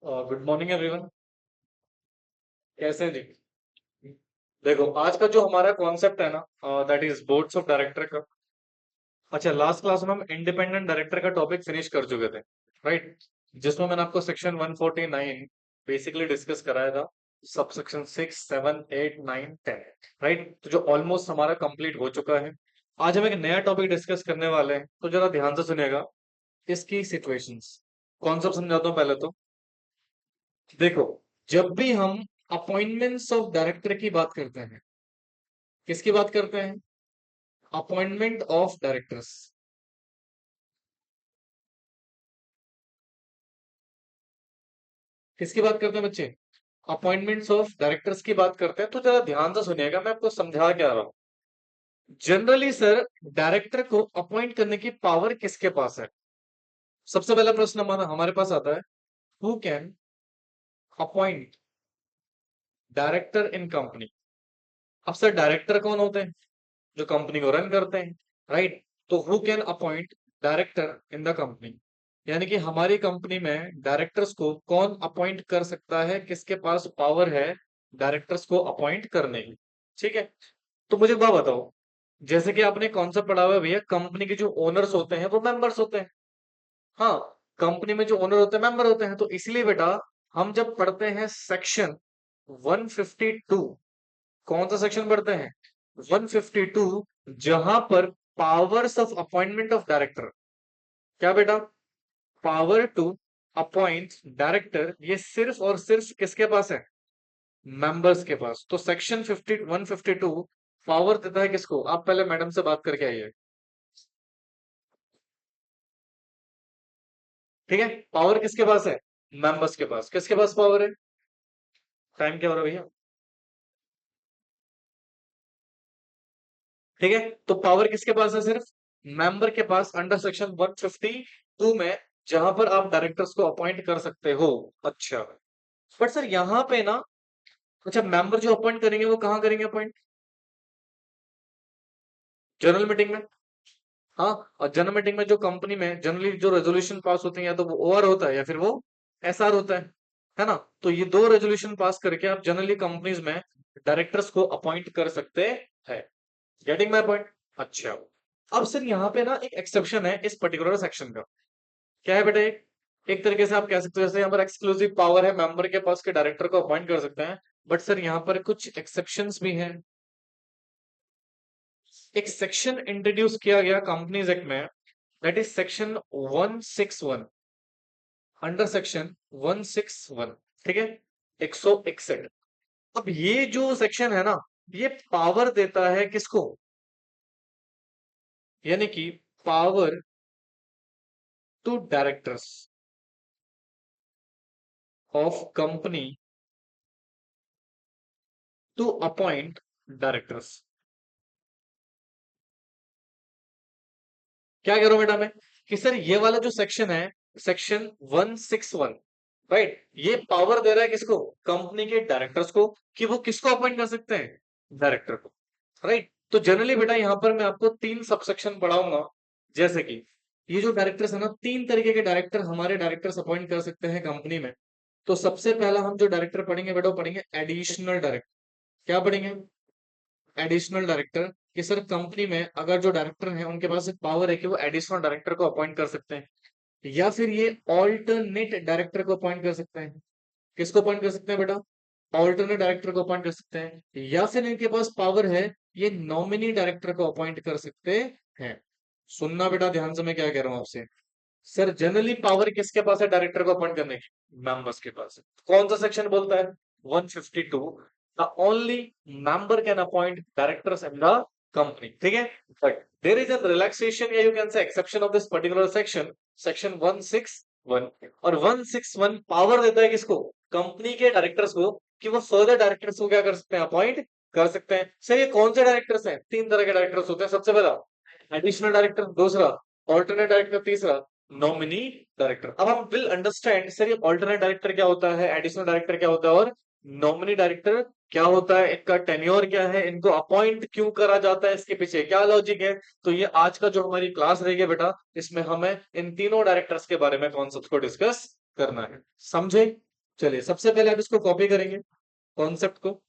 Good morning everyone. कैसे हैं जी? देखो आज का जो हमारा कॉन्सेप्ट है ना, that is boards of director का। अच्छा, लास्ट क्लास में हम इंडिपेंडेंट डायरेक्टर का टॉपिक फिनिश कर चुके थे, राइट? जिसमें मैंने आपको सेक्शन 149 बेसिकली डिस्कस कराया था, सब सेक्शन 6 7 8 9 10, राइट? तो जो ऑलमोस्ट हमारा कंप्लीट हो चुका है। आज हम एक नया टॉपिक डिस्कस करने वाले हैं, तो जरा ध्यान से सुनिएगा। इसकी सिचुएशंस कॉन्सेप्ट समझाता हूँ पहले तो। देखो, जब भी हम अपॉइंटमेंट्स ऑफ डायरेक्टर की बात करते हैं, किसकी बात करते हैं? Appointment of directors. किसकी बात करते हैं बच्चे? अपॉइंटमेंट्स ऑफ डायरेक्टर्स की बात करते हैं। तो जरा ध्यान से सुनिएगा, मैं आपको समझा क्या रहा हूं। जनरली सर, डायरेक्टर को अपॉइंट करने की पावर किसके पास है? सबसे पहला प्रश्न हमारा हमारे पास आता है, who can appoint director in company? अब सर, डायरेक्टर कौन होते हैं? जो कंपनी को रन करते हैं, राइट? तो who can appoint director in the company, यानी कि हमारी कंपनी में डायरेक्टर्स को कौन अपॉइंट कर सकता है, किसके पास पावर है डायरेक्टर्स को अपॉइंट करने की। ठीक है, तो मुझे एक बात बताओ। जैसे कि आपने कॉन्सेप्ट पढ़ा हुआ है भैया, कंपनी के जो ओनर्स होते हैं वो मेंबर्स होते हैं। हाँ, कंपनी में जो ओनर होते हैं मेंबर होते हैं। तो इसलिए बेटा, हम जब पढ़ते हैं सेक्शन 152, कौन सा सेक्शन पढ़ते हैं? 152, जहां पर powers of appointment of director. क्या बेटा? पावर टू अपॉइंट डायरेक्टर, ये सिर्फ और सिर्फ किसके पास है? मेंबर्स के पास। तो सेक्शन 152 पावर देता है किसको? आप पहले मैडम से बात करके आइए। ठीक है, पावर किसके पास है? मेंबर्स के पास। किसके पास पावर है? टाइम क्या हो रहा है भैया? ठीक है, तो पावर किसके पास है? सिर्फ मेंबर के पास, अंडर सेक्शन 152 में, जहां पर आप डायरेक्टर्स को अपॉइंट कर सकते हो। अच्छा, बट सर यहाँ पे ना, अच्छा, मेंबर जो अपॉइंट करेंगे वो कहाँ करेंगे अपॉइंट? जनरल मीटिंग में। हाँ, और जनरल मीटिंग में जो कंपनी में जनरली जो रेजोल्यूशन पास होते हैं, या तो वो ओआर होता है या फिर वो एसआर होता है ना? तो ये दो रेजोल्यूशन पास करके आप जनरली कंपनीज में डायरेक्टर्स को अपॉइंट कर सकते हैं। Getting my point? अच्छा, अब सर यहाँ पे ना एक एक्सेप्शन है इस पर्टिकुलर सेक्शन का। क्या है बेटा? एक तरीके से आप कह सकते हो, जैसे यहाँ पर एक्सक्लूसिव पावर है मेंबर के पास के डायरेक्टर को अपॉइंट कर सकते हैं। बट सर यहाँ पर कुछ एक्सेप्शंस भी हैं। एक सेक्शन इंट्रोड्यूस किया गया कंपनीज एक्ट में, that is section 161, under section 161। ठीक है, 161। अब ये जो सेक्शन है ना, ये पावर देता है किसको? यानी कि power to directors of company to appoint directors. क्या कह रहा हूं बेटा मैं, कि सर ये वाला जो सेक्शन है, सेक्शन 161, राइट, ये पावर दे रहा है किसको? कंपनी के डायरेक्टर्स को, कि वो किसको अपॉइंट कर सकते हैं? डायरेक्टर को, राइट? तो जनरली बेटा यहाँ पर मैं आपको तीन सबसेक्शन पढ़ाऊंगा। जैसे कि ये जो डायरेक्टर्स है ना, तीन तरीके के डायरेक्टर हमारे डायरेक्टर्स अपॉइंट कर सकते हैं कंपनी में। तो सबसे पहला हम जो डायरेक्टर पढ़ेंगे बेटा, वो पढ़ेंगे एडिशनल डायरेक्टर। क्या पढ़ेंगे? Additional director. कि सर कंपनी में अगर जो डायरेक्टर है उनके पास एक पावर है कि वो एडिशनल डायरेक्टर को अपॉइंट कर सकते हैं, या फिर ये ऑल्टरनेट डायरेक्टर को अपॉइंट कर सकते हैं। किसको अपॉइंट कर सकते हैं बेटा? ऑल्टरनेट डायरेक्टर को अपॉइंट कर सकते हैं, या फिर इनके पास पावर है ये नॉमिनी डायरेक्टर को अपॉइंट कर सकते हैं। सुनना बेटा ध्यान से, मैं क्या कह रहा हूं आपसे। सर जनरली पावर किसके पास है डायरेक्टर को अपॉइंट करने की? मेंबर्स के पास है। कौन सा सेक्शन बोलता है? 152, the only member can appoint directors in the company. ठीक है, but there is a relaxation, या you can say exception of this particular section, section 161। और 161 पावर देता है किसको? कंपनी के डायरेक्टर्स को, कि वो फर्दर डायरेक्टर्स को क्या कर सकते हैं? अपॉइंट कर सकते हैं। सर ये कौन से डायरेक्टर्स हैं? तीन तरह के डायरेक्टर्स होते हैं। सबसे पहला एडिशनल डायरेक्टर, दूसरा ऑल्टरनेट डायरेक्टर, तीसरा नॉमिनी डायरेक्टर। अब हम विल अंडरस्टैंड सर ये ऑल्टरनेट डायरेक्टर क्या होता है, एडिशनल डायरेक्टर क्या होता है, और नॉमिनी डायरेक्टर क्या होता है, इनका टेन्योर क्या है, इनको अपॉइंट क्यों करा जाता है, इसके पीछे क्या लॉजिक है। तो ये आज का जो हमारी क्लास रहेगी बेटा, इसमें हमें इन तीनों डायरेक्टर्स के बारे में कॉन्सेप्ट को डिस्कस करना है। समझे? चलिए सबसे पहले आप इसको कॉपी करेंगे कॉन्सेप्ट को।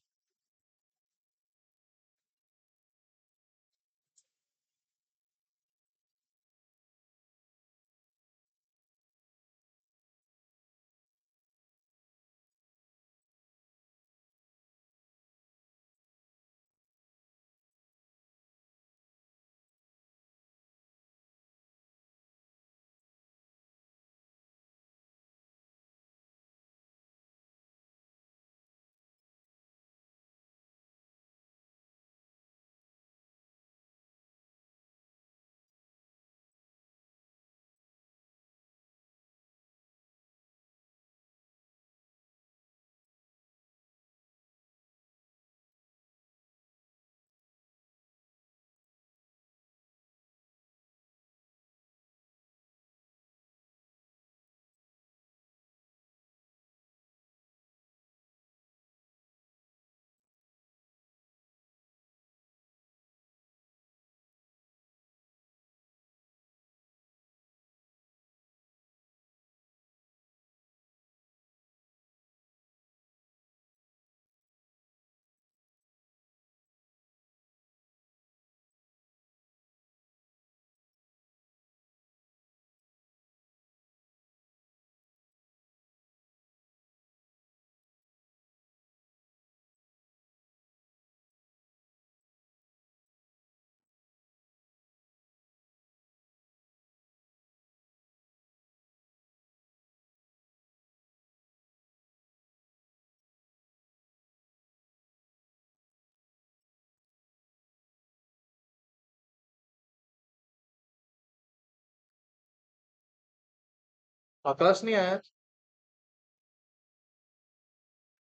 आकाश नहीं आया?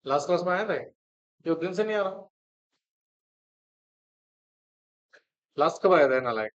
लास्ट क्लास में आया था ये उस दिन से नहीं आ रहा? लास्ट कब आया था नालायक?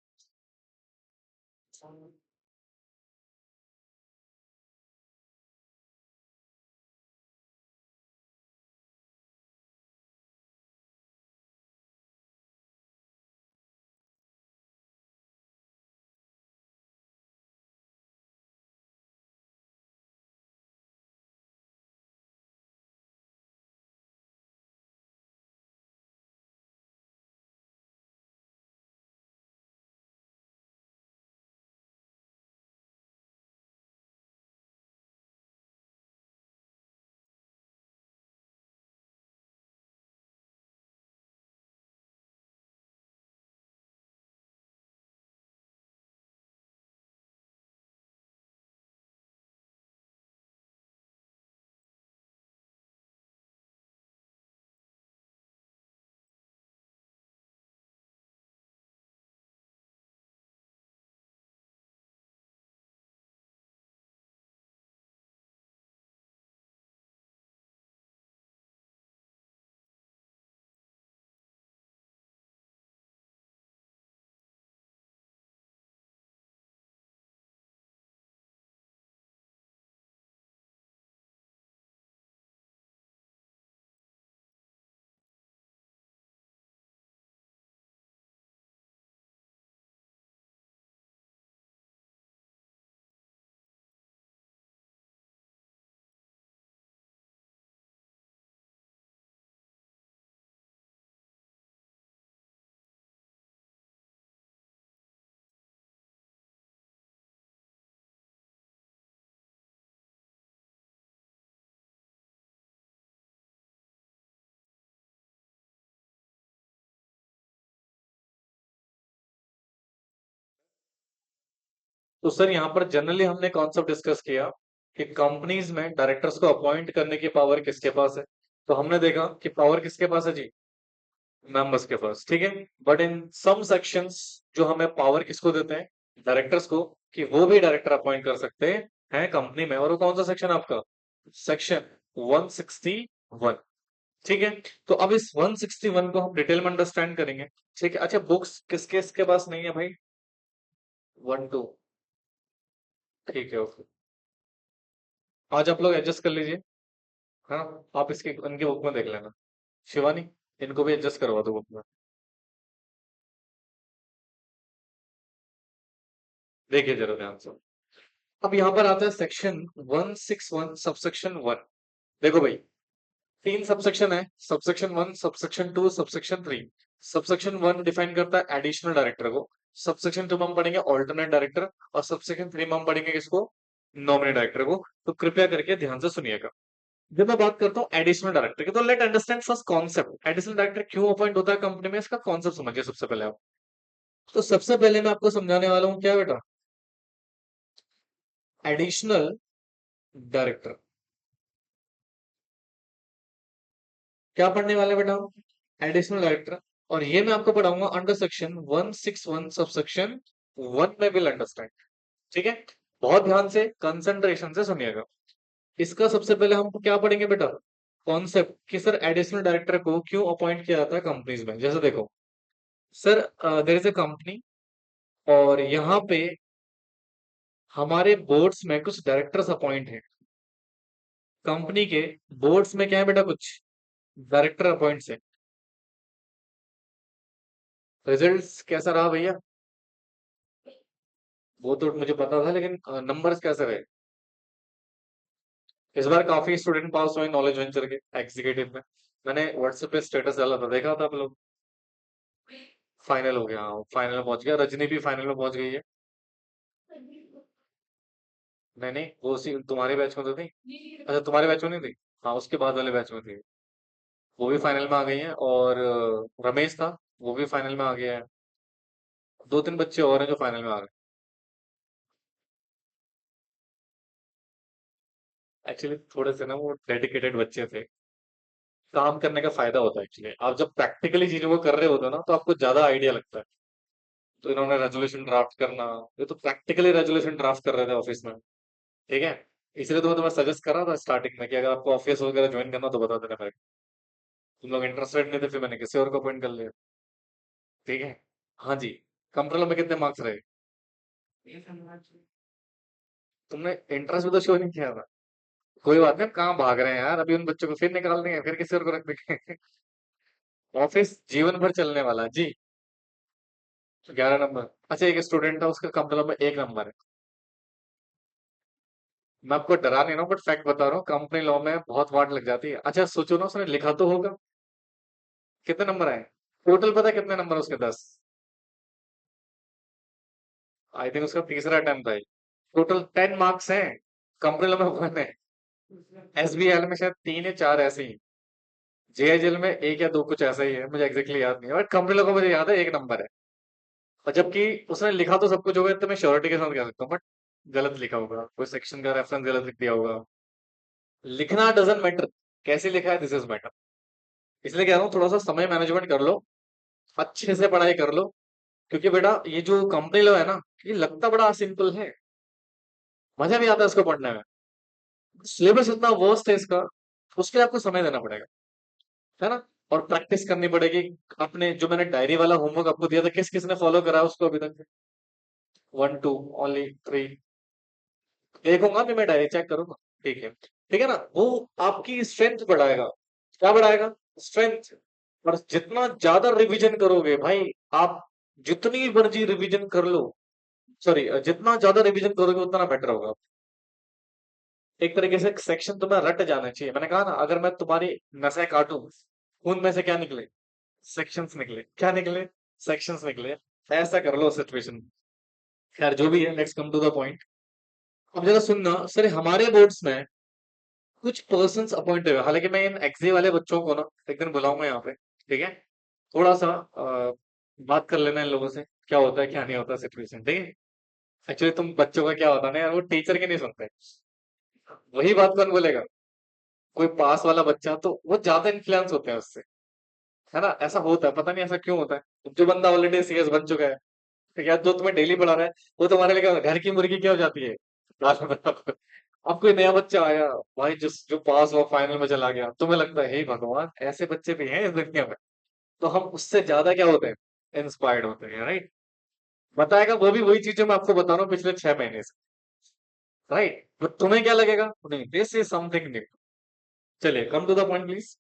तो सर यहाँ पर जनरली हमने कॉन्सेप्ट डिस्कस किया कि कंपनीज में डायरेक्टर्स को अपॉइंट करने की पावर किसके पास है। तो हमने देखा कि पावर किसके पास है जी, मेंबर्स के पास, ठीक है। बट इन सम सेक्शंस जो हमें पावर किसको देते हैं, डायरेक्टर्स को, कि वो भी डायरेक्टर अपॉइंट कर सकते हैं कंपनी में। और वो कौन सा सेक्शन आपका, सेक्शन 161, ठीक है। तो अब इस 161 को हम डिटेल में अंडरस्टैंड करेंगे, ठीक है। अच्छा बुक्स किसके इसके पास नहीं है भाई, 1 2, ठीक है ओके। आज आप लोग एडजस्ट कर लीजिए, हाँ। आप इसके इनके बुक में देख लेना, शिवानी इनको भी एडजस्ट करवा दो बुक में। देखिए जरा ध्यान से। अब यहाँ पर आता है सेक्शन 161 सबसेक्शन 1, देखो भाई, तीन सबसेक्शन है, subsection one, subsection two, subsection three. Subsection one define करता है एडिशनल डायरेक्टर को, सबसेक्शन टू में हम पढ़ेंगे ऑल्टरनेट डायरेक्टर, और सबसेक्शन थ्री में हम पढ़ेंगे किसको, नॉमिनी डायरेक्टर को। तो कृपया करके ध्यान से सुनिएगा। जब मैं बात करता हूँ एडिशनल डायरेक्टर की, तो let understand first concept, additional director क्यों अपॉइंट होता है कंपनी में, इसका कॉन्सेप्ट समझिए सबसे पहले आप। तो सबसे पहले मैं आपको समझाने वाला हूँ क्या बेटा, एडिशनल डायरेक्टर क्या पढ़ने वाले हैं बेटा हम, एडिशनल डायरेक्टर। और ये मैं आपको पढ़ाऊंगा under section 161 sub section one में, विल अंडरस्टैंड। ठीक है, बहुत ध्यान से कंसंट्रेशन से सुनिएगा। इसका सबसे पहले हम क्या पढ़ेंगे बेटा, कॉन्सेप्ट कि सर एडिशनल डायरेक्टर को क्यों अपॉइंट किया जाता है कंपनीज में। जैसे देखो sir, there is a company, और यहाँ पे हमारे बोर्ड्स में कुछ डायरेक्टर्स अपॉइंट हैं। कंपनी के बोर्ड्स में क्या है बेटा, कुछ डायरेक्टर अपॉइंट्स है। रिजल्ट्स कैसा रहा भैया, वो तो मुझे पता था, लेकिन नंबर्स कैसे रहे। इस बार काफी स्टूडेंट पास हुए नॉलेज वेंचर के एग्जीक्यूटिव में। मैंने व्हाट्सएप पे स्टेटस डाला था, देखा था आप लोग। फाइनल हो गया, हाँ फाइनल में पहुंच गया, रजनी भी फाइनल में पहुंच गई है। नहीं नहीं, वो उसी तुम्हारे बैच में तो थी। अच्छा तुम्हारे बैच में नहीं थी, हाँ उसके बाद वाले बैच में थी। वो भी फाइनल में आ गई है, और रमेश था, वो भी फाइनल में आ गया है। दो तीन बच्चे और हैं जो फाइनल में आ गए। एक्चुअली थोड़े से ना वो डेडिकेटेड बच्चे थे। काम करने का फायदा होता है एक्चुअली, आप जब प्रैक्टिकली चीजों को कर रहे होते हो ना, तो आपको ज्यादा आइडिया लगता है। तो इन्होंने रेजोल्यूशन ड्राफ्ट करना, ये तो प्रैक्टिकली रेजोल्यूशन ड्राफ्ट कर रहे थे ऑफिस में। ठीक है, इसलिए तो मैं तुम्हें सजेस्ट कर रहा था स्टार्टिंग में कि अगर आपको ऑफिस वगैरह ज्वाइन करना तो बता देना मेरे को। तुम लोग इंटरेस्टेड नहीं थे, फिर मैंने किसी और को अपॉइंट कर लिया। ठीक है, हाँ जी। कंट्रोल में कितने मार्क्स रहे, तुमने इंटरेस्ट भी तो शो नहीं किया था। कोई बात नहीं, कहाँ भाग रहे हैं यार, अभी उन बच्चों को फिर निकाल देंगे, फिर किसी और को रख देंगे। ऑफिस जीवन भर चलने वाला है जी। 11 नंबर, अच्छा एक स्टूडेंट था उसका कंट्रोल में 1 नंबर है। मैं आपको डरा नहीं रहा हूँ, बट फैक्ट बता रहा हूँ, कंपनी लॉ में बहुत वाट लग जाती है। अच्छा सोचो ना, उसने लिखा तो होगा, कितने नंबर आए टोटल, पता है कितने नंबर उसके, 10। आई थिंक उसका तीसरा अटेम्प्ट है। टोटल 10 मार्क्स हैं, कंपनी लॉ में 1 है। एसबीएल में शायद 3 या 4 ऐसे ही, जेएचएल में 1 या 2 कुछ ऐसा ही है, मुझे एग्जैक्टली याद नहीं है, बट कंपनी लॉ को मुझे याद है 1 नंबर है। और जबकि उसने लिखा तो सब कुछ होगा, तो मैं श्योरिटी के साथ कह सकता हूँ, बट गलत लिखा होगा, कोई सेक्शन का रेफरेंस गलत लिख दिया होगा। लिखना डजंट मैटर, कैसे लिखा है दिस इज मैटर। इसलिए कह रहा हूँ थोड़ा सा समय मैनेजमेंट कर लो, अच्छे से पढ़ाई कर लो। क्योंकि बेटा ये जो कंपनी लॉ है ना, ये लगता बड़ा सिंपल है, मजा भी आता है इसको पढ़ने में। सिलेबस इतना वर्स्ट है इसका, उसके लिए आपको समय देना पड़ेगा, है ना। और प्रैक्टिस करनी पड़ेगी। अपने जो मैंने डायरी वाला होमवर्क आपको दिया था, किस किस ने फॉलो करा है उसको अभी तक, 1 2 ओनली 3। देखूंगा भी, मैं डायरी चेक करूंगा। ठीक है ना, वो आपकी स्ट्रेंथ बढ़ाएगा। क्या बढ़ाएगा, स्ट्रेंथ। और जितना ज्यादा रिवीजन करोगे भाई आप, जितनी मर्जी रिवीजन कर लो, सॉरी जितना ज्यादा रिवीजन करोगे उतना बेटर होगा। एक तरीके से सेक्शन तुम्हें रट जाना चाहिए। मैंने कहा ना, अगर मैं तुम्हारी नसें काटूं, खून में से क्या निकले, सेक्शंस निकले, क्या निकले, सेक्शंस निकले। ऐसा कर लो सिचुएशन। खैर जो भी है, let's come to the point. अब जरा सुनना सर, हमारे बोर्ड्स में कुछ पर्सन्स अपॉइंट हुए, हालांकि मैं इन एक्से वाले बच्चों को ना एक दिन बुलाऊंगा यहाँ पे। ठीक है, थोड़ा सा बात कर लेना इन लोगों से, क्या होता है क्या नहीं होता सिचुएशन। ठीक है, एक्चुअली तुम बच्चों का क्या होता है ना यार, वो टीचर की नहीं सुनते। वही बात कौन बोलेगा, कोई पास वाला बच्चा, तो वो ज्यादा इन्फ्लुएंस होते हैं उससे, है ना। ऐसा होता है, पता नहीं ऐसा क्यों होता है। जो बंदा ऑलरेडी सीएस बन चुका है, तो या जो तुम्हें डेली पढ़ा रहा है, वो तुम्हारे लिए घर की मुर्गी क्या हो जाती है। लास्ट में बताओ। अब कोई नया बच्चा आया भाई, जिस जो पास हुआ फाइनल में चला गया, तुम्हें लगता है हे भगवान ऐसे बच्चे भी हैं इस दुनिया में। तो हम उससे ज्यादा क्या होते हैं, इंस्पायर्ड होते हैं, राइट। बताएगा वो भी वही चीजें मैं आपको बता रहा हूँ पिछले 6 महीने से, राइट। तो तुम्हें क्या लगेगा, नहीं दिस इज समथिंग न्यू। चलिए come to the point please.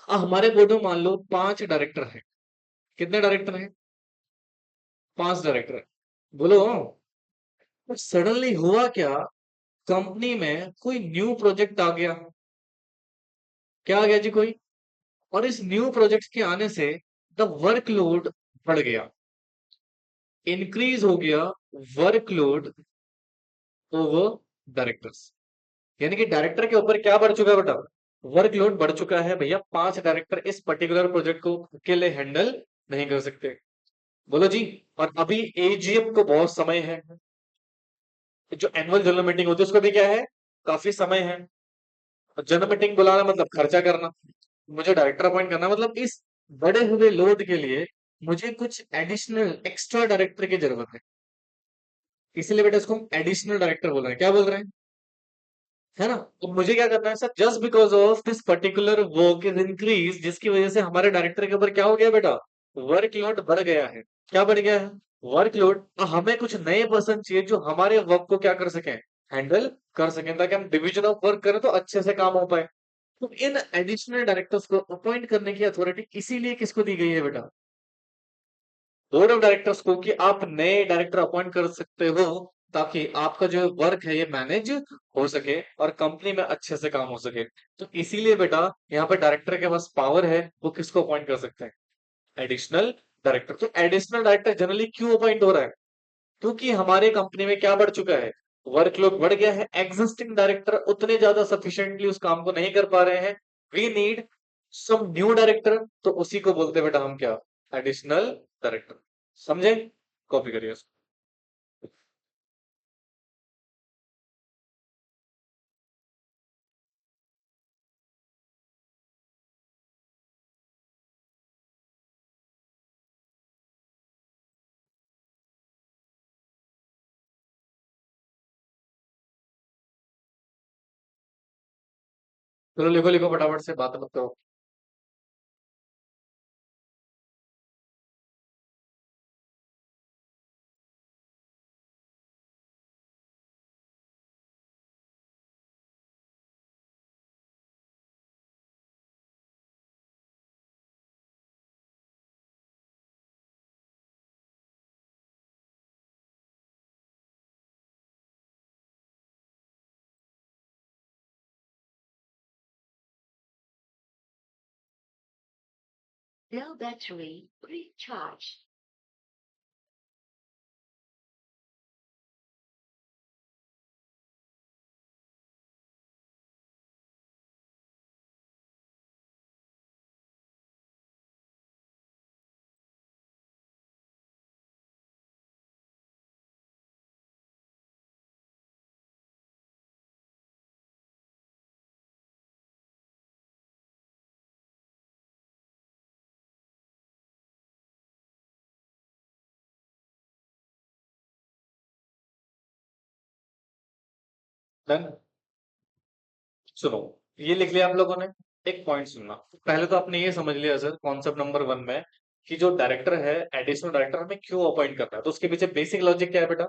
हमारे बोर्ड में मान लो 5 डायरेक्टर हैं। कितने डायरेक्टर हैं, 5 डायरेक्टर हैं। बोलो। तो सडनली हुआ क्या, कंपनी में कोई न्यू प्रोजेक्ट आ गया, क्या आ गया जी कोई, और इस न्यू प्रोजेक्ट के आने से द वर्कलोड बढ़ गया, इंक्रीज हो गया वर्कलोड ओवर डायरेक्टर्स। यानी कि डायरेक्टर के ऊपर क्या बढ़ चुका है बेटा, वर्कलोड बढ़ चुका है भैया, 5 डायरेक्टर इस पर्टिकुलर प्रोजेक्ट को अकेले हैंडल नहीं कर सकते। बोलो जी। और अभी एजीएम को बहुत समय है, जो एनुअल जनरल मीटिंग होती है उसको भी क्या है, काफी समय है। और जनरल मीटिंग बुलाना मतलब खर्चा करना, मुझे डायरेक्टर अपॉइंट करना मतलब इस बड़े हुए लोड के लिए मुझे कुछ एडिशनल एक्स्ट्रा डायरेक्टर की जरूरत है। इसीलिए बेटा इसको हम एडिशनल डायरेक्टर बोल रहे हैं, क्या बोल रहे हैं, है ना। तो मुझे क्या करना है sir, just because of this particular work is increase, जिसकी वजह से हमारे डायरेक्टर के ऊपर क्या हो गया बेटा, वर्कलोड बढ़ गया है। क्या बढ़ गया है, वर्कलोड। हमें कुछ नए पर्सन चाहिए जो हमारे वर्क को क्या कर सकें, हैंडल कर सकें, ताकि हम डिवीजन ऑफ वर्क करें तो अच्छे से काम हो पाए। तो इन एडिशनल डायरेक्टर्स को अपॉइंट करने की अथॉरिटी इसीलिए किसको दी गई है बेटा, बोर्ड ऑफ डायरेक्टर्स को, कि आप नए डायरेक्टर अपॉइंट कर सकते हो, ताकि आपका जो वर्क है ये मैनेज हो सके और कंपनी में अच्छे से काम हो सके। तो इसीलिए बेटा यहाँ पे डायरेक्टर के पास पावर है, वो किसको अपॉइंट कर सकते हैं, एडिशनल डायरेक्टर। तो एडिशनल डायरेक्टर जनरली क्यों अपॉइंट हो रहा है, क्योंकि हमारे कंपनी में क्या बढ़ चुका है, वर्कलोड बढ़ गया है, एग्जिस्टिंग डायरेक्टर उतने ज्यादा सफिशिएंटली उस काम को नहीं कर पा रहे हैं, we need some new director. तो उसी को बोलते हैं बेटा हम क्या, एडिशनल डायरेक्टर। समझे, कॉपी करिए उसको। चलो लिखो लिखो फटाफट से, बात मत करो। Low battery recharge. डन। सुनो, ये लिख लिया आप लोगों ने। एक पॉइंट सुनना, पहले तो आपने ये समझ लिया सर कॉन्सेप्ट नंबर 1 में, कि जो डायरेक्टर है, एडिशनल डायरेक्टर हमें क्यों अपॉइंट करना है। तो उसके पीछे बेसिक लॉजिक क्या है बेटा,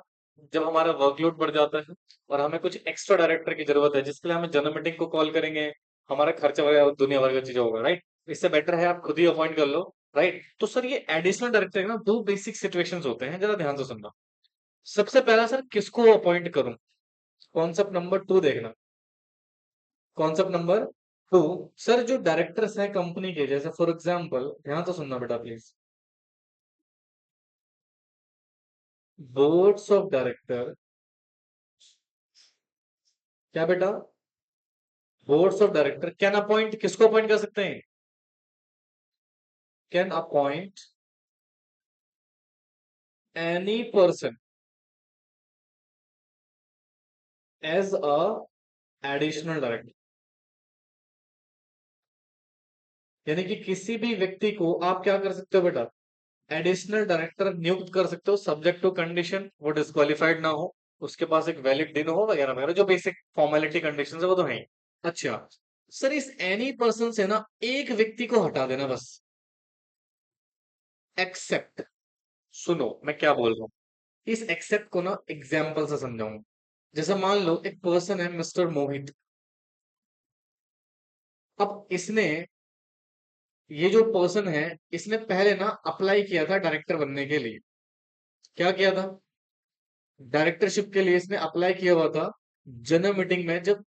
जब हमारा वर्कलोड बढ़ जाता है और हमें कुछ एक्स्ट्रा डायरेक्टर की जरूरत है, जिसके लिए हमें जनरल मीटिंग को कॉल करेंगे, हमारा खर्चा वगैरह दुनिया भर का चीजें होगा, राइट। इससे बेटर है आप खुद ही अपॉइंट कर लो, राइट। तो सर ये एडिशनल डायरेक्टर ना, दो बेसिक सिचुएशंस होते हैं, जरा ध्यान से सुनना। सबसे पहला सर, किसको अपॉइंट करूं, कॉन्सेप्ट नंबर 2 देखना। कॉन्सेप्ट नंबर 2, सर जो डायरेक्टर्स हैं कंपनी के, जैसे फॉर एग्जांपल, ध्यान से सुनना बेटा प्लीज, बोर्ड्स ऑफ डायरेक्टर, क्या बेटा, boards of director can appoint, किसको अपॉइंट कर सकते हैं, can appoint any person as a additional director. यानी कि किसी भी व्यक्ति को आप क्या कर सकते हो बेटा, एडिशनल डायरेक्टर नियुक्त कर सकते हो, सब्जेक्ट टू कंडीशन वो डिस्क्वालिफाइड ना हो, उसके पास एक वैलिड दिन हो, वगैरह वगैरह, जो बेसिक फॉर्मेलिटी कंडीशन है वो तो है ही। अच्छा, सर इस एनी पर्सन से ना एक व्यक्ति को हटा देना बस, एक्सेप्ट, सुनो मैं क्या बोल रहा हूँ, इस एक्सेप्ट को ना एग्जाम्पल से समझाऊंगा। जैसे मान लो एक पर्सन है मिस्टर मोहित, अब इसने, ये जो पर्सन है, इसने पहले ना अप्लाई किया था डायरेक्टर बनने के लिए। क्या किया था, डायरेक्टरशिप के लिए इसने अप्लाई किया हुआ था जनरल मीटिंग में, जब,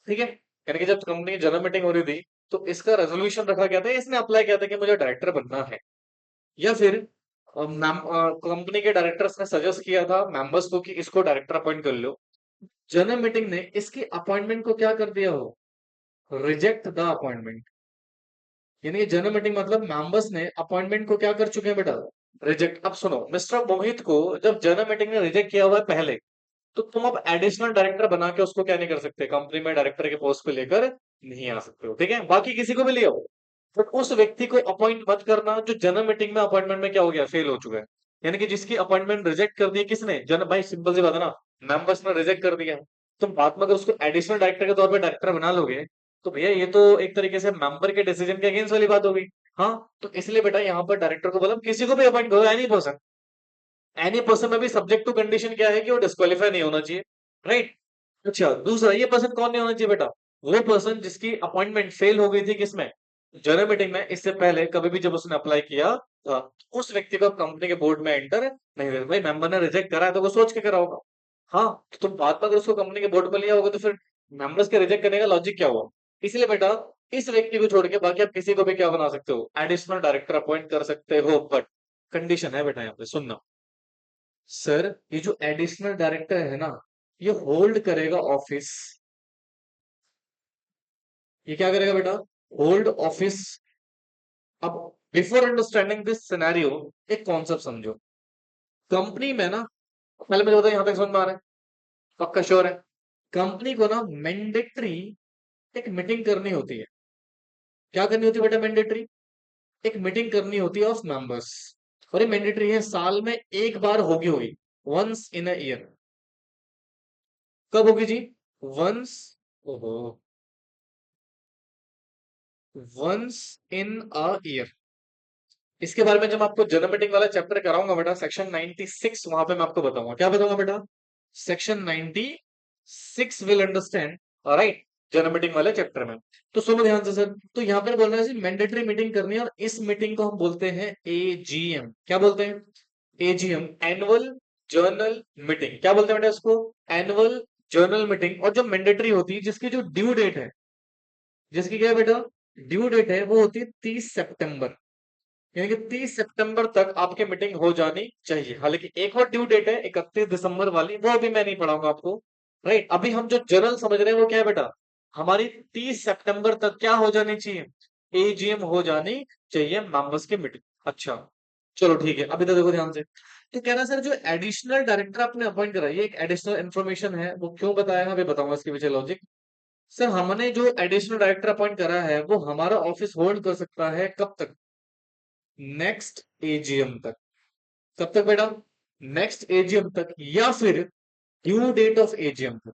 ठीक है, यानी कि जब कंपनी की जनरल मीटिंग हो रही थी तो इसका रेजोल्यूशन रखा गया था, इसने अप्लाई किया था कि मुझे डायरेक्टर बनना है। या फिर कंपनी के डायरेक्टर्स ने सजेस्ट किया था मेंबर्स को कि इसको डायरेक्टर अपॉइंट कर लो। जनरल मीटिंग ने इसकी अपॉइंटमेंट को क्या कर दिया हो, रिजेक्ट द अपॉइंटमेंट। यानी कि जनरल मीटिंग मतलब मेंबर्स ने अपॉइंटमेंट को क्या कर चुके हैं बेटा, रिजेक्ट। अब सुनो, मिस्टर मोहित को जब जनरल मीटिंग ने रिजेक्ट किया हुआ है पहले, तो तुम अब एडिशनल डायरेक्टर बना के उसको क्या नहीं कर सकते, कंपनी में डायरेक्टर के पोस्ट पे लेकर नहीं आ सकते हो, ठीक है। बाकी किसी को भी ले आओ, बट उस व्यक्ति को अपॉइंट मत करना जो जनरल मीटिंग में अपॉइंटमेंट में क्या हो गया, फेल हो चुका है। यानी कि जिसकी अपॉइंटमेंट रिजेक्ट कर दी है किसने, जन भाई सिंपल सी बात है ना, मेंबर्स ने रिजेक्ट कर दिया। तुम बाद में अगर उसको एडिशनल डायरेक्टर के तौर पे डायरेक्टर बना लोगे, तो भैया ये तो एक तरीके से मेंबर के डिसीजन के अगेंस्ट वाली बात हो गई। हाँ, तो इसलिए बेटा यहाँ पर डायरेक्टर को बोला किसी को भी अपॉइंट करो, एनी पर्सन में भी सब्जेक्ट टू कंडीशन क्या है कि वो डिस्क्वालीफाई नहीं होना चाहिए, राइट। अच्छा, दूसरा, ये पर्सन कौन नहीं होना चाहिए बेटा, वो पर्सन जिसकी अपॉइंटमेंट फेल हो गई थी किसमें, जनरल मीटिंग में, इससे पहले कभी भी जब उसने अप्लाई किया था। उस व्यक्ति को कंपनी के बोर्ड में एंटर नहीं हुए। भाई मेंबर ने रिजेक्ट करा है तो वो सोच के करा होगा। हाँ, तो तुम बात पर अगर उसको कंपनी के बोर्ड में लिया होगा तो फिर मेंबर्स के रिजेक्ट करने का लॉजिक क्या हुआ। इसलिए बेटा इस व्यक्ति को छोड़ के बाकी आप किसी को भी क्या बना सकते हो, एडिशनल डायरेक्टर अपॉइंट कर सकते हो, बट कंडीशन है बेटा यहाँ पे सुनना। सर ये जो एडिशनल डायरेक्टर है ना, ये होल्ड करेगा ऑफिस। ये क्या करेगा बेटा, होल्ड ऑफिस। अब बिफोर अंडरस्टैंडिंग दिस सिनेरियो, एक कॉन्सेप्ट समझो। कंपनी में ना, पहले मुझे बताओ यहां तक समझ में आ रहा है, पक्का श्योर है। कंपनी को ना मैंडेटरी एक मीटिंग करनी होती है। क्या करनी होती है बेटा, मैंडेटरी एक मीटिंग करनी होती है ऑफ मेंबर्स। और ये मैंडेटरी है, साल में एक बार होगी हुई, वंस इन अ ईयर। कब होगी जी, वंस, ओहो, वंस इन अ ईयर। इसके बारे में जब आपको जनरल मीटिंग वाला चैप्टर कराऊंगा बेटा, सेक्शन 96, वहां पे मैं आपको बताऊंगा। क्या बताऊंगा बेटा, section 96 will understand, right, general meeting वाले चैप्टर में। तो सुनो ध्यान से सर, तो यहाँ पे बोल रहे हैं मैंडेटरी मीटिंग करनी है, और इस मीटिंग को हम बोलते हैं एजीएम। क्या बोलते हैं, एजीएम, एनुअल जर्नल मीटिंग। क्या बोलते हैं बेटा इसको, एनुअल जर्नल मीटिंग। और जो मैंडेटरी होती है, जिसकी जो ड्यू डेट है, जिसकी क्या है बेटा, ड्यू डेट है, वो होती है 30 सितंबर। यानी कि 30 सितंबर तक आपकी मीटिंग हो जानी चाहिए। हालांकि एक और ड्यू डेट है 31 दिसंबर वाली, वो अभी मैं नहीं पढ़ाऊंगा आपको, राइट। अभी हम जो जनरल समझ रहे हैं वो क्या है बेटा, हमारी 30 सितंबर तक क्या हो जानी चाहिए, एजीएम हो जानी चाहिए, मेंबर्स की मीटिंग। अच्छा, चलो ठीक है, अभी तो देखो ध्यान से। तो कह रहा है, सर जो एडिशनल डायरेक्टर आपने अपॉइंट करा, ये एक एडिशनल इन्फॉर्मेशन है, वो क्यों बताया है अभी बताऊंगा इसके पीछे लॉजिक। सर हमने जो एडिशनल डायरेक्टर अपॉइंट करा है वो हमारा ऑफिस होल्ड कर सकता है कब तक, नेक्स्ट एजीएम तक। कब तक बेटा, नेक्स्ट एजीएम तक, या फिर ड्यू डेट ऑफ एजीएम तक।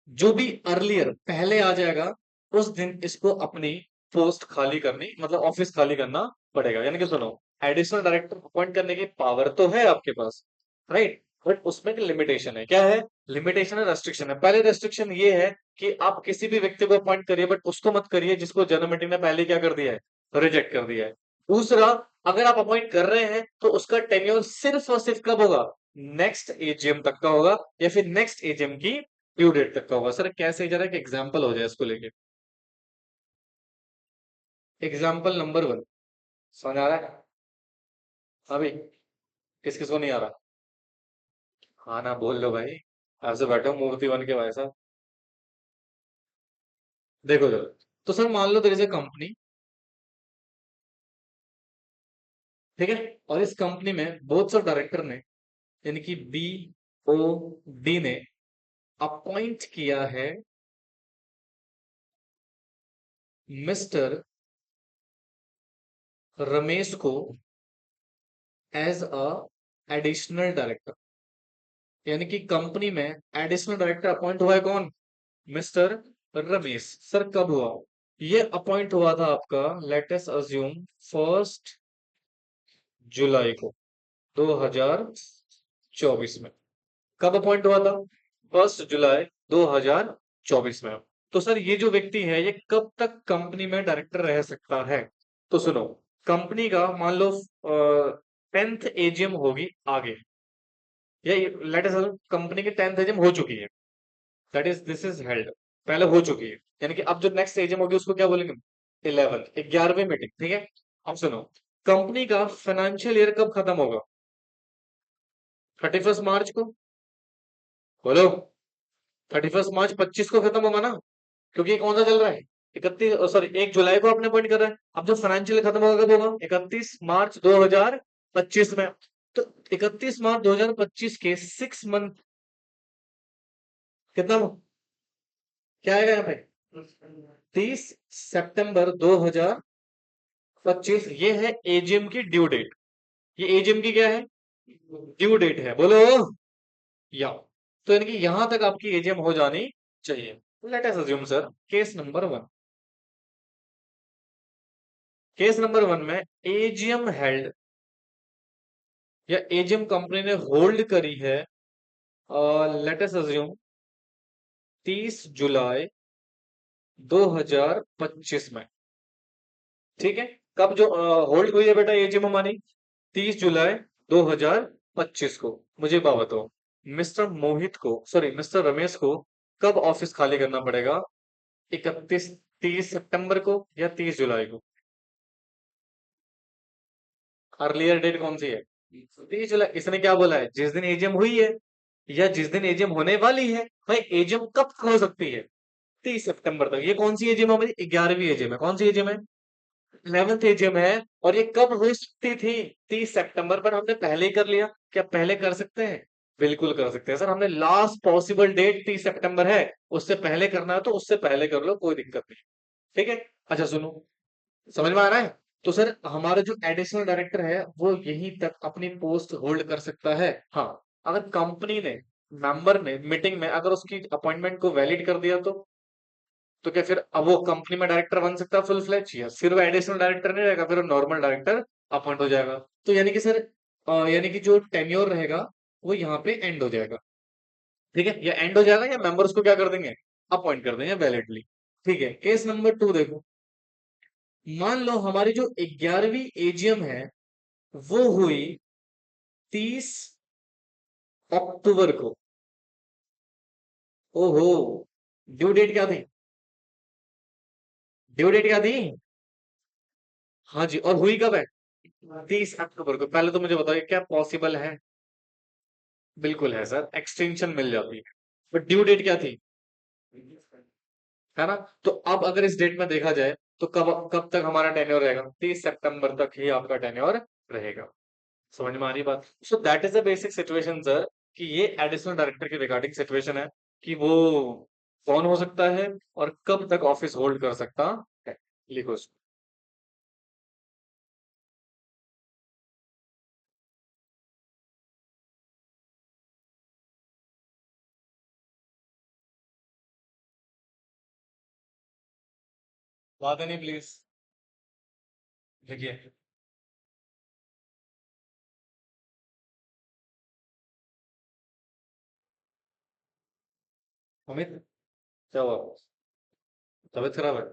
जो भी अर्लियर पहले आ जाएगा, उस दिन इसको अपनी पोस्ट खाली करनी, मतलब ऑफिस खाली करना पड़ेगा। यानी कि सुनो, एडिशनल डायरेक्टर अपॉइंट करने की पावर तो है आपके पास, राइट, बट उसमें एक लिमिटेशन है। क्या है, लिमिटेशन है, रेस्ट्रिक्शन है। पहले रेस्ट्रिक्शन ये है कि आप किसी भी व्यक्ति को अपॉइंट करिए, बट उसको मत करिए जिसको जनरल मीटिंग ने पहले क्या कर दिया है, रिजेक्ट कर दिया है। दूसरा, अगर आप अपॉइंट कर रहे हैं तो उसका टेन्योर सिर्फ और सिर्फ कब होगा, नेक्स्ट एजीएम तक का होगा, या फिर नेक्स्ट एजीएम की ड्यू डेट तक का होगा। सर कैसे, जरा एक एग्जांपल हो जाए इसको लेके। एग्जांपल नंबर 1 समझ आ रहा है अभी, किस किस को नहीं आ रहा। हाँ ना, बोल लो भाई, ऐसे बैठो मूर्ति बन के भाई साहब। देखो जरा, तो सर मान लो तेरे से कंपनी, ठीक है, और इस कंपनी में बहुत से डायरेक्टर ने, यानी कि बी ओ डी ने अपॉइंट किया है मिस्टर रमेश को एज अ एडिशनल डायरेक्टर। यानी कि कंपनी में एडिशनल डायरेक्टर अपॉइंट हुआ है कौन, मिस्टर रमेश। सर कब हुआ, ये अपॉइंट हुआ था आपका, लेट अस अज्यूम 1 जुलाई को, 2024 में। कब अपॉइंट हुआ था, 1 जुलाई 2024 में। तो सर ये जो व्यक्ति है ये कब तक कंपनी में डायरेक्टर रह सकता है। तो सुनो, कंपनी का मान लो 10th एजीएम होगी आगे, या लेट अस कंपनी की 10th एजीएम हो चुकी है, that is this is held, पहले हो चुकी है, यानी कि अब जो नेक्स्ट एजीएम होगी उसको क्या बोलेंगे? 11, 11वीं मीटिंग, ठीक है। अब सुनो, कंपनी का फाइनेंशियल ईयर कब खत्म होगा? 31 मार्च को। बोलो, 31 मार्च 25 को खत्म होगा ना, क्योंकि ये कौन सा चल रहा है? 1 जुलाई को आपने पॉइंट कर रहा है। अब जो फाइनेंशियल खत्म होगा कब होगा? 31 मार्च 2025 में। तो 31 मार्च 2025 के 6 मंथ कितना, क्या आएगा यहाँ पे? 30 सितंबर 2025, ये है एजीएम की ड्यू डेट। ये एजीएम की क्या है? ड्यू डेट है, बोलो। या, तो यानी कि यहां तक आपकी एजीएम हो जानी चाहिए। Late us assume sir, case number 1, case number 1 में एजीएम हेल्ड, या एजीएम कंपनी ने होल्ड करी है, लेट अस अज्यूम 30 जुलाई 2025 में, ठीक है। कब जो होल्ड हुई है बेटा एजीएम हमारी? 30 जुलाई 2025 को। मुझे बात बताओ, मिस्टर मोहित को, सॉरी मिस्टर रमेश को कब ऑफिस खाली करना पड़ेगा? 30 सितंबर को या 30 जुलाई को? अर्लियर डेट कौन सी है? 30 जुलाई। इसने क्या बोला है? जिस दिन एजीएम हुई है या जिस दिन एजीएम होने वाली है। भाई एजीएम कब तक हो सकती है? 30 सितंबर तक। ये कौन सी एजीएम है हमारी? 11वीं एजीएम है। कौन सी एजीएम है? 11th एजीएम है। और ये कब हो सकती थी? 30 सितंबर पर। हमने पहले ही कर लिया। क्या पहले कर सकते हैं? बिल्कुल कर सकते हैं सर, हमने लास्ट पॉसिबल डेट 30 सितंबर है, उससे पहले करना है तो उससे पहले कर लो, कोई दिक्कत नहीं। ठीक है। अच्छा सुनो, समझ में आ रहा है? तो सर हमारा जो एडिशनल डायरेक्टर है वो यहीं तक अपनी पोस्ट होल्ड कर सकता है। हाँ, अगर कंपनी ने, मेंबर ने मीटिंग में अगर उसकी अपॉइंटमेंट को वैलिड कर दिया तो क्या फिर अब वो कंपनी में डायरेक्टर बन सकता है फुल फ्लैच? या फिर वो एडिशनल डायरेक्टर नहीं रहेगा, फिर वो नॉर्मल डायरेक्टर अपॉइंट हो जाएगा। तो यानी कि सर यानी कि जो टेन्योर रहेगा वो यहाँ पे एंड हो जाएगा। ठीक है, या एंड हो जाएगा या मेंबर्स को क्या कर देंगे? अपॉइंट कर देंगे वैलिडली। ठीक है, केस नंबर 2 देखो। मान लो हमारी जो 11वीं एजीएम है वो हुई 30 अक्टूबर को। ओहो, ड्यू डेट क्या थी? ड्यू डेट क्या थी? हाँ जी, और हुई कब है? 30 अक्टूबर को। पहले तो मुझे बताइए क्या पॉसिबल है? बिल्कुल है सर, एक्सटेंशन मिल जाती है। बट ड्यू डेट क्या थी? है ना? तो अब अगर इस डेट में देखा जाए तो कब कब तक हमारा टेन्योर रहेगा? 30 सितंबर तक ही आपका टेन्योर रहेगा। समझ में आ रही बात? So that is the basic situation sir, कि ये एडिशनल डायरेक्टर की रिगार्डिंग सिचुएशन है, कि वो कौन हो सकता है और कब तक ऑफिस होल्ड कर सकता है। लिखो इसको। बात नहीं प्लीज, लिखिए। अमित, क्या हुआ? तबीयत खराब है?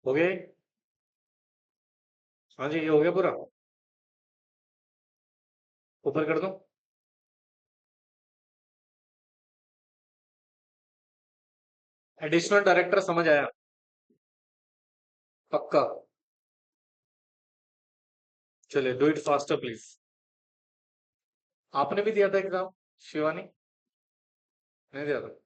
हो गया ये? हाँ जी, ये हो गया पूरा। ऊपर कर दो। एडिशनल डायरेक्टर समझ आया? पक्का? चलिए, डू इट फास्टर प्लीज। आपने भी दिया था एग्जाम, शिवानी? नहीं दिया था?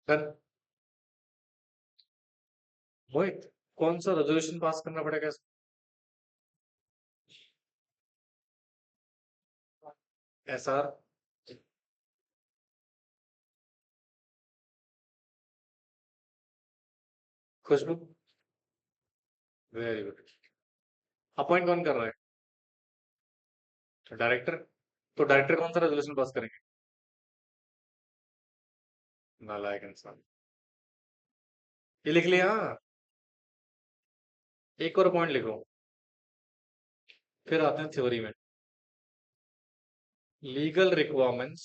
डन। मोहित, कौन सा रेजोल्यूशन पास करना पड़ेगा इसमें? SR. Khushboo. Very good. Appoint कौन कर रहा है? डायरेक्टर। तो डायरेक्टर कौन सा रेजोल्यूशन पास करेंगे? नालायक इंसान। ये लिख लिया, हाँ। एक और पॉइंट लिखो, फिर आते हैं थ्योरी में। Legal requirements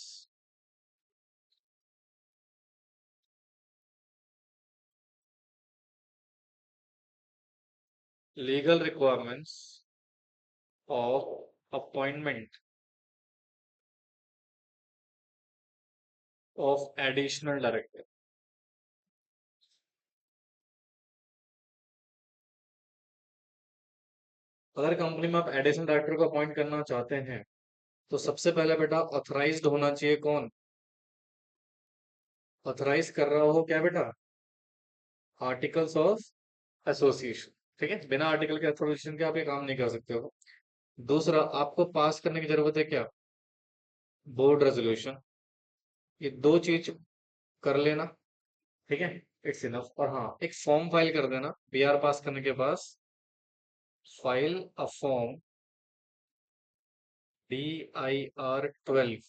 legal requirements of appointment of additional director. अगर कंपनी में आप एडिशनल डायरेक्टर को अपॉइंट करना चाहते हैं, तो सबसे पहले बेटा ऑथराइज्ड होना चाहिए। कौन ऑथराइज कर रहा हो? क्या बेटा? Articles of association. ठीक है, बिना आर्टिकल के एसोसिएशन के आप ये काम नहीं कर सकते हो। दूसरा, आपको पास करने की जरूरत है क्या? Board resolution. ये दो चीज कर लेना, ठीक है, इट्स इनफ। और हाँ, एक फॉर्म फाइल कर देना बीआर पास करने के पास। File a form DIR-12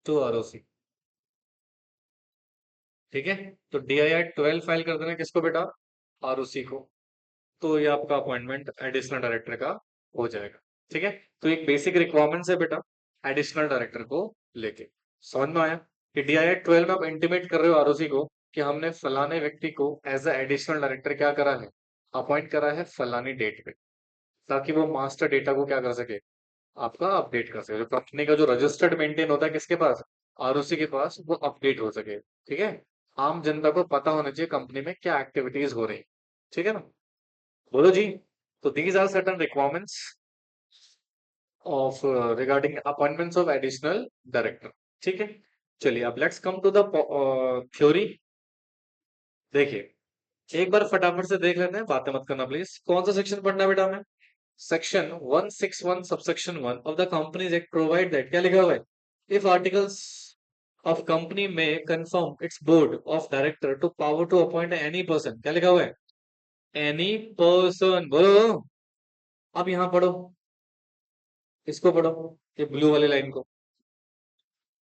to ROC। ठीक है, तो DIR-12 फाइल कर देना किसको बेटा? ROC को। तो ये आपका अपॉइंटमेंट एडिशनल डायरेक्टर का हो जाएगा। ठीक है, तो एक बेसिक रिक्वायरमेंट्स है बेटा एडिशनल डायरेक्टर को लेके। समझ में आया कि DIR-12 में आप इंटीमेट कर रहे हो ROC को कि हमने फलाने व्यक्ति को एज अ एडिशनल डायरेक्टर क्या करा है? अपॉइंट करा है फलानी डेट पे, ताकि वो मास्टर डेटा को क्या कर सके? आपका अपडेट कर सके। जो कंपनी का जो रजिस्टर्ड मेंटेन होता है किसके पास? ROC के पास, वो अपडेट हो सके। ठीक है, आम जनता को पता होना चाहिए कंपनी में क्या एक्टिविटीज हो रही। ठीक है ना? बोलो जी। तो these are certain requirements of regarding appointments of additional director. ठीक है, चलिए अब let's come to the theory. देखिए, एक बार फटाफट से देख लेते हैं, बातें मत करना प्लीज। कौन सा सेक्शन पढ़ना है बेटा हमें? Section 161 subsection 1 of the companies act provide that, क्या लिखा हुआ है? इफ आर्टिकल्स ऑफ कंपनी में confirm its board of director to power to appoint any person, क्या लिखा हुआ है? एनी पर्सन, बोलो। अब यहां पढ़ो, इसको पढ़ो, ये ब्लू वाली लाइन को।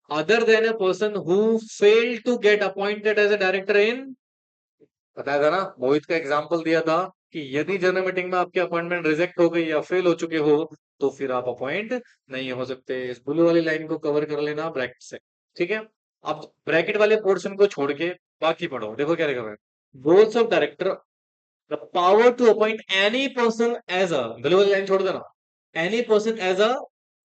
Other than a person who fail to get appointed as a director in, बताया था ना, मोहित का एग्जांपल दिया था कि यदि जनरल मीटिंग में आपकी अपॉइंटमेंट रिजेक्ट हो गई या फेल हो चुके हो, तो फिर आप अपॉइंट नहीं हो सकते। इस ब्लू वाली लाइन को कवर कर लेना ब्रैकेट से, ठीक है। अब ब्रैकेट वाले पोर्शन को छोड़ के बाकी पढ़ो, देखो क्या लिखा हुआ है। Rules of director, the power to appoint any person as a, blue वाली लाइन छोड़ देना, any person as a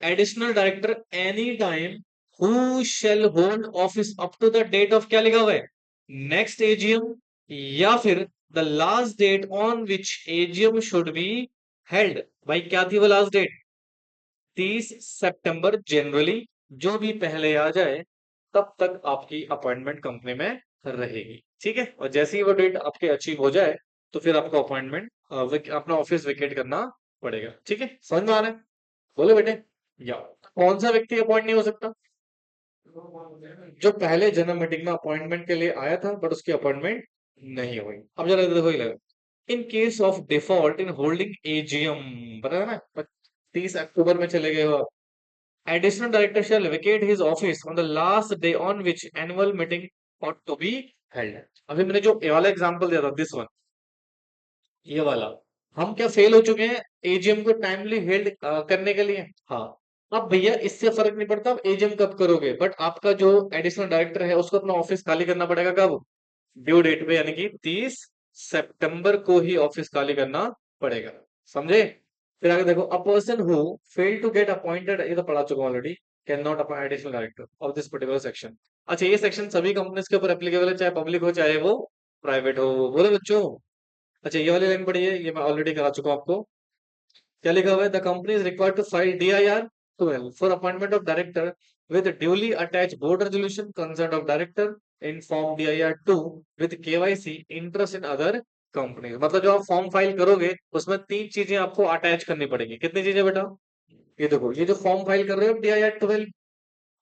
additional director any time who shall hold office up to the date of, क्या लिखा हुआ है, नेक्स्ट एजीएम, या फिर the last date on which AGM should be held. भाई क्या थी वो लास्ट डेट? 30 सितंबर जनरली, जो भी पहले आ जाए तब तक आपकी अपॉइंटमेंट कंपनी में रहेगी, ठीक है। और जैसे ही वो डेट आपके अचीव हो जाए तो फिर आपको अपॉइंटमेंट अपना ऑफिस वेकेट करना पड़ेगा, ठीक है। समझ में आ रहा है? बोलो बेटे। या कौन सा व्यक्ति अपॉइंट नहीं हो सकता? जो पहले जनरल मीटिंग में अपॉइंटमेंट के लिए आया था बट उसकी अपॉइंटमेंट नहीं हुई। अब जरा देखो ही लगा, in case of default in holding AGM, पता है ना, 30 अक्टूबर में चले गए हो आप, additional director shall vacate his office on the last day on which annual meeting ought to be held। अभी मैंने जो ये वाला एग्जांपल दिया था, दिस वन, ये वाला, हम क्या फेल हो चुके हैं एजीएम को टाइमली हेल्ड करने के लिए? हाँ। अब भैया इससे फर्क नहीं पड़ता आप एजीएम कब करोगे, बट आपका जो एडिशनल डायरेक्टर है उसको अपना ऑफिस खाली करना पड़ेगा कब? ड्यू डेट पे, यानी कि 30 सितंबर को ही ऑफिस खाली करना पड़ेगा। समझे? फिर आगे देखो, a person who fail to get appointed, ये तो पढ़ा चुका हूं already, can not appoint additional director of this particular section. अच्छा, ये सेक्शन सभी कंपनीज के ऊपर एप्लीकेबल है, चाहे पब्लिक हो चाहे वो प्राइवेट हो। बोले बच्चों। अच्छा, ये वाली लाइन पढ़िए, ये मैं ऑलरेडी करा चुका हूं आपको। क्या लिखा हुआ है? The company is required to file DIR 12 for appointment of director with duly attach board resolution, consent of director in form DIR 2 with KYC interest in other company. मतलब जो आप फॉर्म फाइल करोगे उसमें 3 चीजें आपको अटैच करनी पड़ेगी। कितनी चीजें बेटा? ये देखो, ये जो फॉर्म फाइल कर रहे हो DIR 12,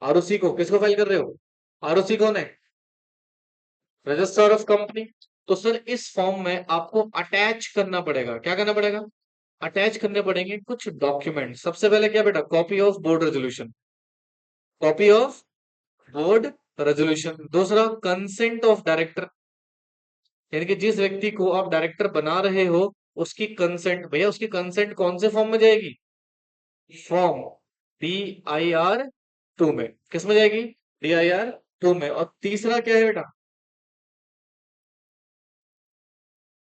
ROC को किसको फाइल कर रहे हो? ROC कौन है? Registrar of company. तो सर इस फॉर्म में आपको अटैच करना पड़ेगा, क्या करना पड़ेगा? अटैच करने पड़ेंगे कुछ डॉक्यूमेंट। सबसे पहले क्या बेटा? Copy of board resolution, copy of board resolution. दूसरा, कंसेंट ऑफ डायरेक्टर, यानी कि जिस व्यक्ति को आप डायरेक्टर बना रहे हो उसकी कंसेंट। भैया उसकी कंसेंट कौन से फॉर्म में जाएगी? फॉर्म DIR 2 में। किस में जाएगी? DIR 2 में। और तीसरा क्या है बेटा?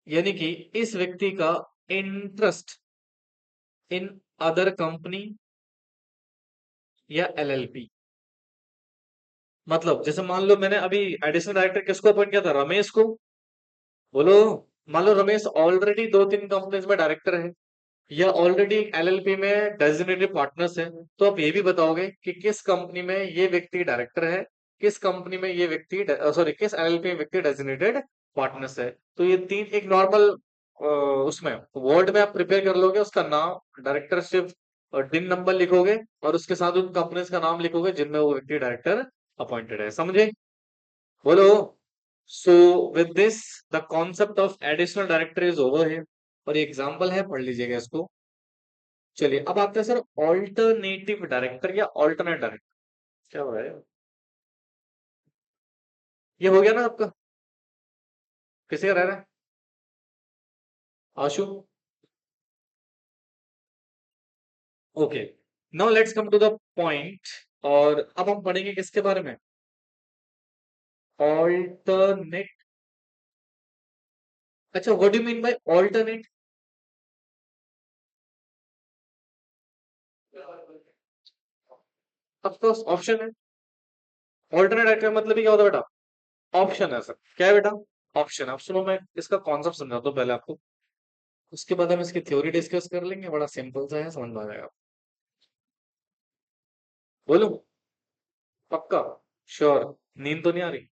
यानी कि इस व्यक्ति का इंटरेस्ट इन अदर कंपनी या LLP। मतलब जैसे मान लो मैंने अभी एडिशनल डायरेक्टर किसको अपॉइंट किया था? रमेश को। बोलो। मान लो रमेश ऑलरेडी 2-3 कंपनीज में डायरेक्टर है या ऑलरेडी LLP में डेजिग्नेटेड पार्टनर्स है, तो आप ये भी बताओगे कि किस कंपनी में ये व्यक्ति डायरेक्टर है, किस कंपनी में ये व्यक्ति, सॉरी, किस LLP में व्यक्ति डेजिग्नेटेड पार्टनर्स है। तो ये तीन एक नॉर्मल उसमें वर्ड में आप प्रिपेयर कर लोगे, उसका नाम, डायरेक्टरशिप और डिन नंबर लिखोगे और उसके साथ उन कंपनीज का नाम लिखोगे जिनमें वो व्यक्ति डायरेक्टर अपॉइंटेड है। समझे? बोलो। So with this the concept of additional director is over है। और ये एग्जाम्पल है, पढ़ लीजिएगा इसको। चलिए अब आते हैं सर ऑल्टरनेटिव डायरेक्टर या ऑल्टरनेट डायरेक्टर। क्या हो रहा है? ये हो गया ना आपका? किसी का रह रहा है? Ashu. Okay. Now let's come to the point. और अब हम पढ़ेंगे किसके बारे में? ऑल्टरनेट। अच्छा, what do you mean by alternate? Of course option है। ऑल्टरनेट डायरेक्टर मतलब ही क्या होता है बेटा? ऑप्शन है सर। क्या है बेटा? ऑप्शन। अब सुनो, मैं इसका कॉन्सेप्ट समझाता हूँ पहले आपको, उसके बाद हम इसकी थ्योरी डिस्कस कर लेंगे। बड़ा सिंपल सा है, समझ में आ जाएगा। बोलूं? पक्का? श्योर? नींद तो नहीं आ रही?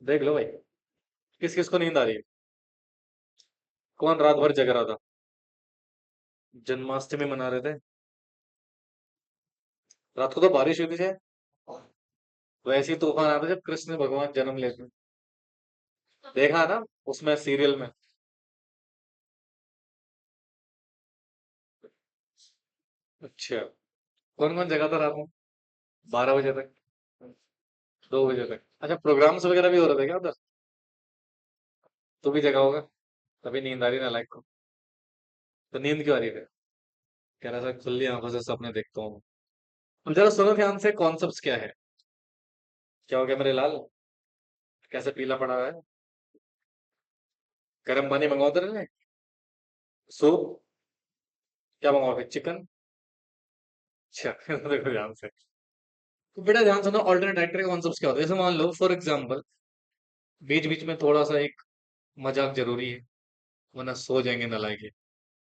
देख लो भाई, किस किस को नींद आ रही है? कौन रात भर जग रहा था? जन्माष्टमी मना रहे थे? रात को तो बारिश हुई थी शायद। वैसे ही तूफान आता जब कृष्ण भगवान जन्म लेते हैं। देखा है ना उसमें सीरियल में? अच्छा। कौन कौन जगा था रात में 12 बजे तक, 2 बजे तक? अच्छा, प्रोग्राम्स वगैरह भी हो रहे थे क्या उधर? तू भी जगा होगा, तभी नींद आ रही ना लाइक को। तो नींद क्यों आ रही है? कह रहा था खुली आंखों से सपने देखता हूँ। अब जरा सुनो ध्यान से, कॉन्सेप्ट क्या है। क्या हो गया मेरे लाल, कैसे पीला पड़ा हुआ है? गर्म पानी मंगाओ तेरे लिए, सूप, क्या मंगाओगे, चिकन? अच्छा देखो ध्यान से, तो बेटा ध्यान सुनो, ऑल्टरनेट डायरेक्टर के कॉन्सेप्ट क्या होते हैं। जैसे मान लो फॉर एग्जांपल, बीच बीच में थोड़ा सा एक मजाक जरूरी है, वरना सो जाएंगे नालायक।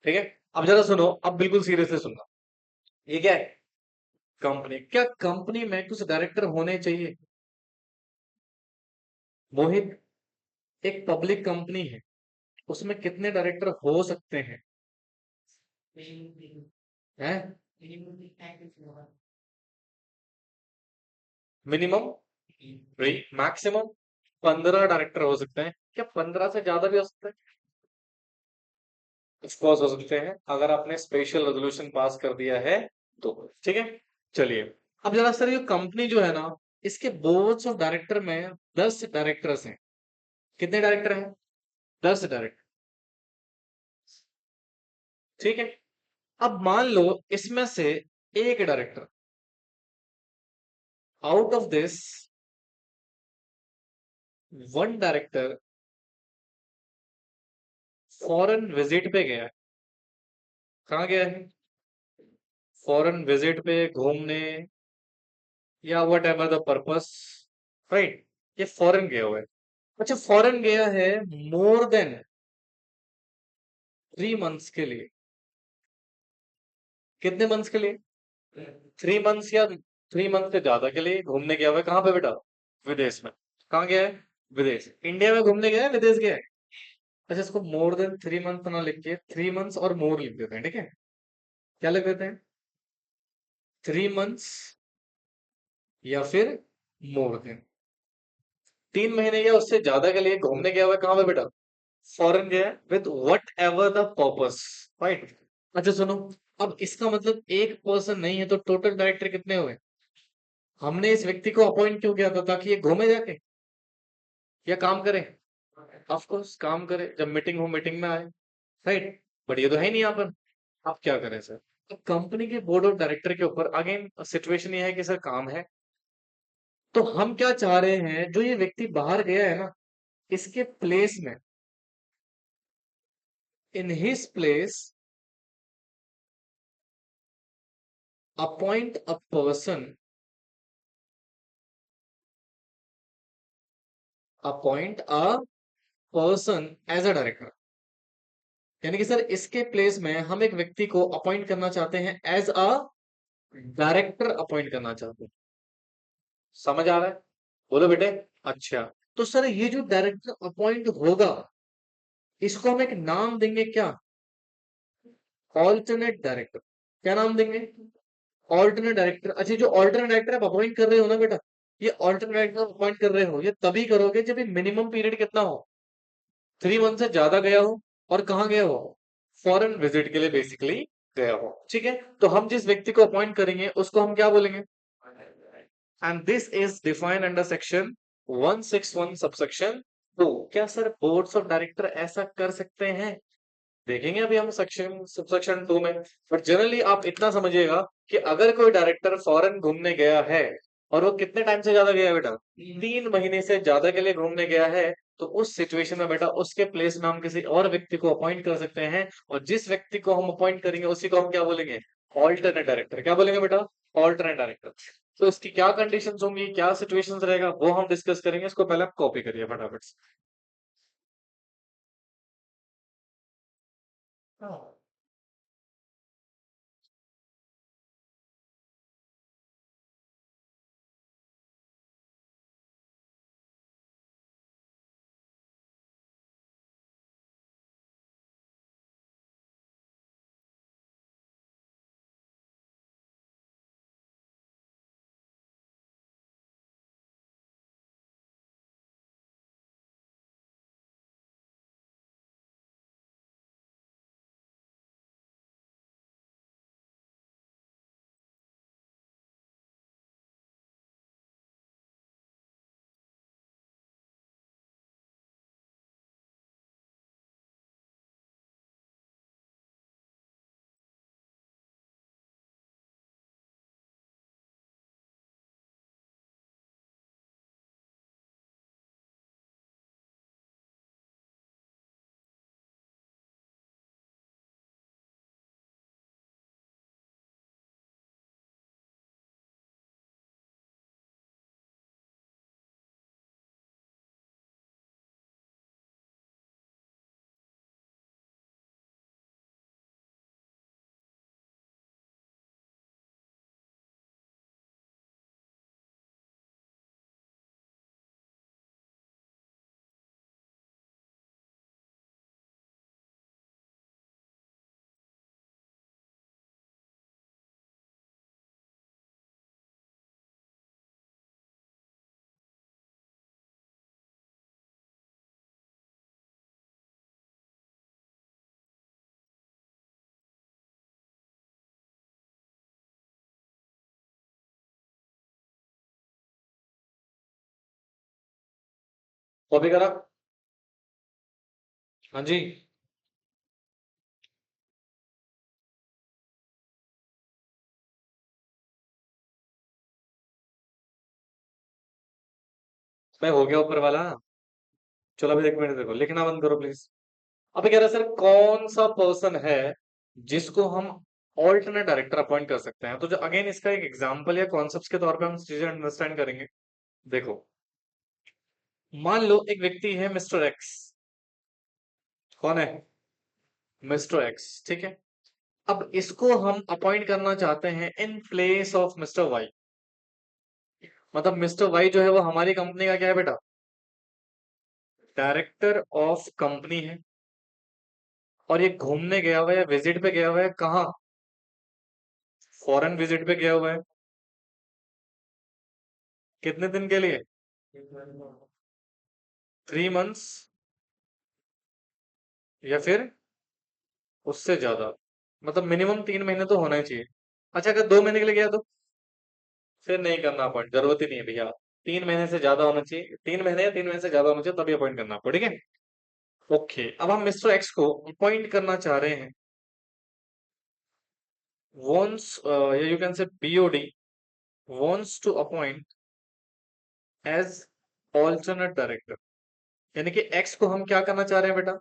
ठीक है, अब जरा सुनो, अब बिल्कुल सीरियसली सुनना। ये क्या है, कंपनी। क्या कंपनी में कुछ डायरेक्टर होने चाहिए? मोहित, एक पब्लिक कंपनी है, उसमें कितने डायरेक्टर हो सकते हैं? हैं? मिनिमम, मैक्सिमम 15 डायरेक्टर हो सकते हैं। क्या 15 से ज्यादा भी हो सकते हैं? ऑफकोर्स हो सकते हैं, अगर आपने स्पेशल रेजोल्यूशन पास कर दिया है तो। ठीक है, चलिए। अब जरा सर, ये कंपनी जो है ना, इसके बोर्ड्स ऑफ डायरेक्टर में 10 डायरेक्टर्स हैं। कितने डायरेक्टर हैं? 10 डायरेक्टर। ठीक है, अब मान लो इसमें से एक director, out of this one director foreign visit पे गया है। कहाँ गया है? फॉरेन विजिट पे, घूमने, या whatever the purpose, right. ये फॉरेन गया हुआ है। अच्छा, फॉरेन गया है मोर देन 3 मंथ्स के लिए। कितने मंथ्स के लिए? 3 मंथ्स या 3 मंथ से ज्यादा के लिए घूमने गया हुआ है। कहाँ पे बेटा? विदेश में। कहाँ गया है? विदेश। इंडिया में घूमने गया है, विदेश गया है? अच्छा, इसको मोर देन 3 मंथ ना लिख के 3 मंथ्स और मोर लिख देते हैं। ठीक है, क्या लिख देते हैं? 3 मंथ्स या फिर मोर देन 3 महीने या उससे ज्यादा के लिए घूमने गया हुआ है। कहाँ पे बेटा? फॉरेन गया with what ever the purpose, right. अच्छा सुनो, अब इसका मतलब एक पर्सन नहीं है, तो टोटल डायरेक्टर कितने हुए? हमने इस व्यक्ति को अपॉइंट क्यों किया था? ताकि ये घूमे जाके, या काम करे? ऑफ कोर्स काम करे, जब मीटिंग हो मीटिंग में आए, राइट। बट ये तो है नहीं यहाँ पर। आप क्या करें सर? तो कंपनी के बोर्ड ऑफ डायरेक्टर के ऊपर अगेन सिचुएशन ये है कि सर काम है, तो हम क्या चाह रहे हैं, जो ये व्यक्ति बाहर गया है ना, इसके प्लेस में, in his place, appoint a person, appoint a person as a director. यानी कि सर इसके प्लेस में हम एक व्यक्ति को अपॉइंट करना चाहते हैं, एज अ डायरेक्टर अपॉइंट करना चाहते हैं। समझ आ रहा है? बोलो बेटे। अच्छा, तो सर ये जो डायरेक्टर अपॉइंट होगा, इसको हम एक नाम देंगे, क्या? Alternate director. क्या नाम देंगे? Alternate director. अच्छा, जो ऑल्टरनेट डायरेक्टर आप अपॉइंट कर रहे हो ना बेटा, ये ऑल्टरनेट डायरेक्टर अपॉइंट कर रहे हो, ये तभी करोगे जब ये मिनिमम पीरियड कितना हो, 3 मंथ से ज्यादा गया हो। और कहाँ गया हो? फॉरेन विजिट के लिए बेसिकली गया हो। ठीक है, तो हम जिस व्यक्ति को अपॉइंट करेंगे उसको हम क्या बोलेंगे? And this is defined under section 161 subsection 2। क्या सर बोर्ड्स ऑफ डायरेक्टर ऐसा कर सकते हैं? देखेंगे अभी हम सेक्शन सबसेक्शन 2 में। बट जनरली आप इतना समझिएगा कि अगर कोई डायरेक्टर फॉरेन घूमने गया है, और वो कितने टाइम से ज्यादा गया है बेटा? 3 महीने से ज्यादा के लिए घूमने गया है, तो उस सिचुएशन में बेटा उसके प्लेस में हम किसी और व्यक्ति को अपॉइंट कर सकते हैं। और जिस व्यक्ति को हम अपॉइंट करेंगे उसी को हम क्या बोलेंगे? Alternate director. क्या बोलेंगे बेटा? Alternate director. तो इसकी क्या कंडीशंस होंगी, क्या सिचुएशंस रहेगा, वो हम डिस्कस करेंगे। इसको पहले आप कॉपी करिए फटाफट से। हाँ। कॉपी करा? हाँ जी। मैं हो गया ऊपर वाला। चलो अभी 1 मिनट देखो, लिखना बंद करो प्लीज। अभी कह रहा है सर कौन सा पर्सन है जिसको हम ऑल्टरनेट डायरेक्टर अपॉइंट कर सकते हैं। तो जो अगेन इसका एक एग्जांपल या कॉन्सेप्ट के तौर पे हम चीजें अंडरस्टैंड करेंगे। देखो, मान लो एक व्यक्ति है मिस्टर एक्स। कौन है? मिस्टर एक्स, ठीक है। अब इसको हम अपॉइंट करना चाहते हैं in place of mister Y. मतलब मिस्टर वाई जो है वो हमारी कंपनी का क्या है बेटा? डायरेक्टर ऑफ कंपनी है। और ये घूमने गया हुआ है, विजिट पे गया हुआ है, कहाँ? फॉरेन विजिट पे गया हुआ है। कितने दिन के लिए? 3 मंथ्स या फिर उससे ज्यादा। मतलब मिनिमम 3 महीने तो होना ही चाहिए। अच्छा, अगर 2 महीने के लिए गया तो फिर नहीं करना अपॉइंट, जरूरत ही नहीं है भैया। 3 महीने से ज्यादा होना चाहिए, 3 महीने या 3 महीने से ज्यादा होना चाहिए तभी अपॉइंट करना आपको, ठीक है। ओके, अब हम मिस्टर एक्स को अपॉइंट करना चाह रहे हैं। wants you can say BOD wants to appoint as alternate director। यानी कि एक्स को हम क्या करना चाह रहे हैं बेटा?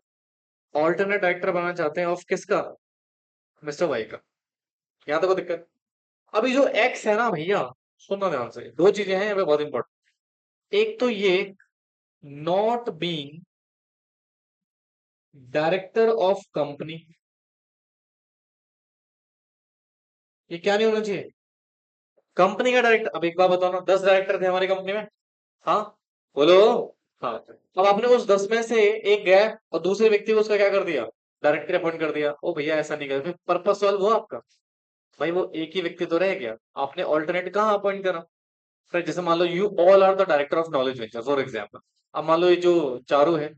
ऑल्टरनेट डायरेक्टर बनाना चाहते हैं ऑफ किसका? मिस्टर वाई का। यहां तक कोई दिक्कत? अभी जो एक्स है ना भैया, सुनना ध्यान से, दो चीजें हैं यहाँ पे बहुत इंपॉर्टेंट। एक तो ये not being director of company. ये क्या नहीं होना चाहिए? कंपनी का डायरेक्टर। अब एक बात बताओ ना, 10 डायरेक्टर थे हमारी कंपनी में। हाँ, बोलो। हाँ, अब आपने उस 10 में से एक गया और दूसरे व्यक्ति को उसका क्या कर दिया? डायरेक्टर अपॉइंट कर दिया। ओ भैया ऐसा नहीं कर, फिर पर्पस सॉल्व हुआ आपका? भाई वो एक ही व्यक्ति तो रह गया, आपने ऑल्टरनेट कहाँ अपॉइंट करा? फिर जैसे मान लो you all are the director of knowledge venture for example. अब मान लो ये जो चारू है,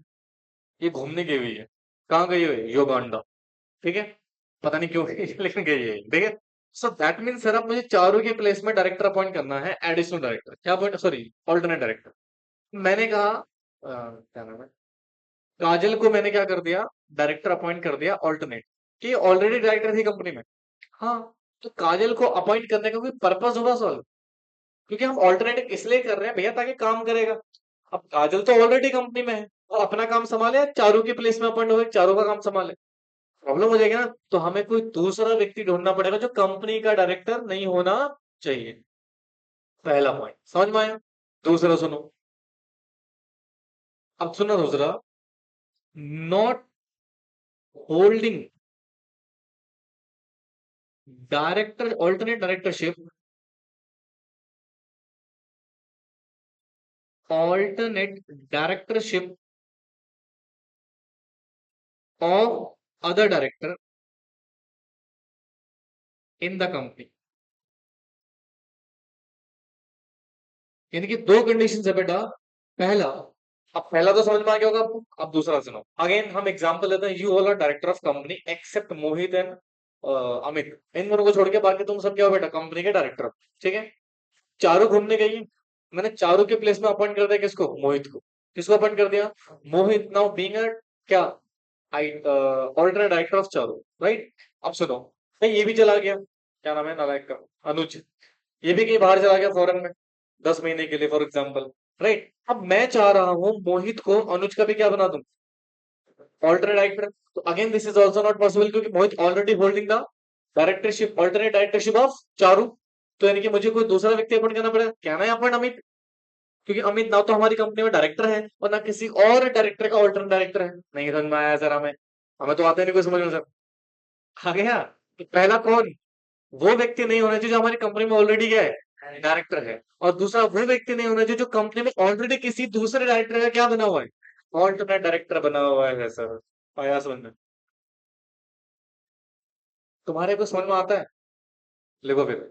ये घूमने गई हुई है। कहाँ गई हुई है? योगांडा। ठीक है। पता नहीं क्यों गई है, लेकिन गई है, ठीक है। सो दैट मीन सर, अब मुझे चारू के प्लेस में डायरेक्टर अपॉइंट करना है, एडिशनल डायरेक्टर, क्या अपॉइंट, सॉरी ऑल्टरनेट डायरेक्टर। मैंने कहा क्या नाम है, काजल को मैंने क्या कर दिया? डायरेक्टर अपॉइंट कर दिया ऑल्टरनेट। कि ऑलरेडी डायरेक्टर थी कंपनी में। हाँ। तो काजल को अपॉइंट करने का कोई पर्पस होगा सॉल्व? क्योंकि हम ऑल्टरनेटिव इसलिए कर रहे हैं भैया ताकि काम करेगा। अब काजल तो ऑलरेडी कंपनी में है और अपना काम संभाले, या चारू के प्लेस में अपॉइंट हो चारू का काम संभाले। प्रॉब्लम हो जाएगी ना। तो हमें कोई दूसरा व्यक्ति ढूंढना पड़ेगा जो कंपनी का डायरेक्टर नहीं होना चाहिए। पहला पॉइंट समझ में आया? दूसरा सुनो। अब सुनो दूसरा। Not holding director alternate directorship, alternate directorship of other director in the company. यानी कि दो कंडीशन है बेटा। पहला, अब पहला तो समझ में आ गया होगा आपको, अब दूसरा सुनो। अगेन हम एग्जांपल लेते हैं, you all are director of company except Mohit and Amit. इन दोनों को छोड़ के बाकी तुम सब क्या हो बेटा? कंपनी के डायरेक्टर। ठीक है। चारू घूमने गई है, मैंने चारू के प्लेस में अपॉइंट कर दिया किसको? मोहित को। किसको अपॉइंट कर दिया? मोहित नाउ बीइंग अ क्या, alternate director of Charu, right. अब सुनो, भाई ये भी चला गया, क्या नाम है नालायक का, अनुज। ये भी कहीं बाहर चला गया फॉरेन में 10 महीने के लिए फॉर एग्जाम्पल, राइट। अब मैं चाह रहा हूं मोहित को अनुज का भी क्या बना दूं? Alternate director. तो again this is also not possible क्योंकि Mohit already holding the directorship, alternate directorship of Charu. तो यानी कि मुझे कोई दूसरा व्यक्ति अपॉइंट करना पड़ेगा, क्या ना अपॉइंट अमित। क्योंकि अमित ना तो हमारी कंपनी में डायरेक्टर है और ना किसी और डायरेक्टर का ऑल्टरनेट डायरेक्टर है। नहीं समझ में आया सर हमें? हमें तो आता ही नहीं कोई समझ में सर। आ गया। तो पहला कौन? वो व्यक्ति नहीं होना चाहिए जो हमारी कंपनी में ऑलरेडी क्या है? डायरेक्टर है। और दूसरा वो व्यक्ति नहीं होना चाहिए जो कंपनी में ऑलरेडी किसी दूसरे डायरेक्टर का क्या बना हुआ है? ऑल्टरनेट डायरेक्टर बना हुआ है सर। आया समझ में? तुम्हारे को समझ में आता है? लिखो फिर।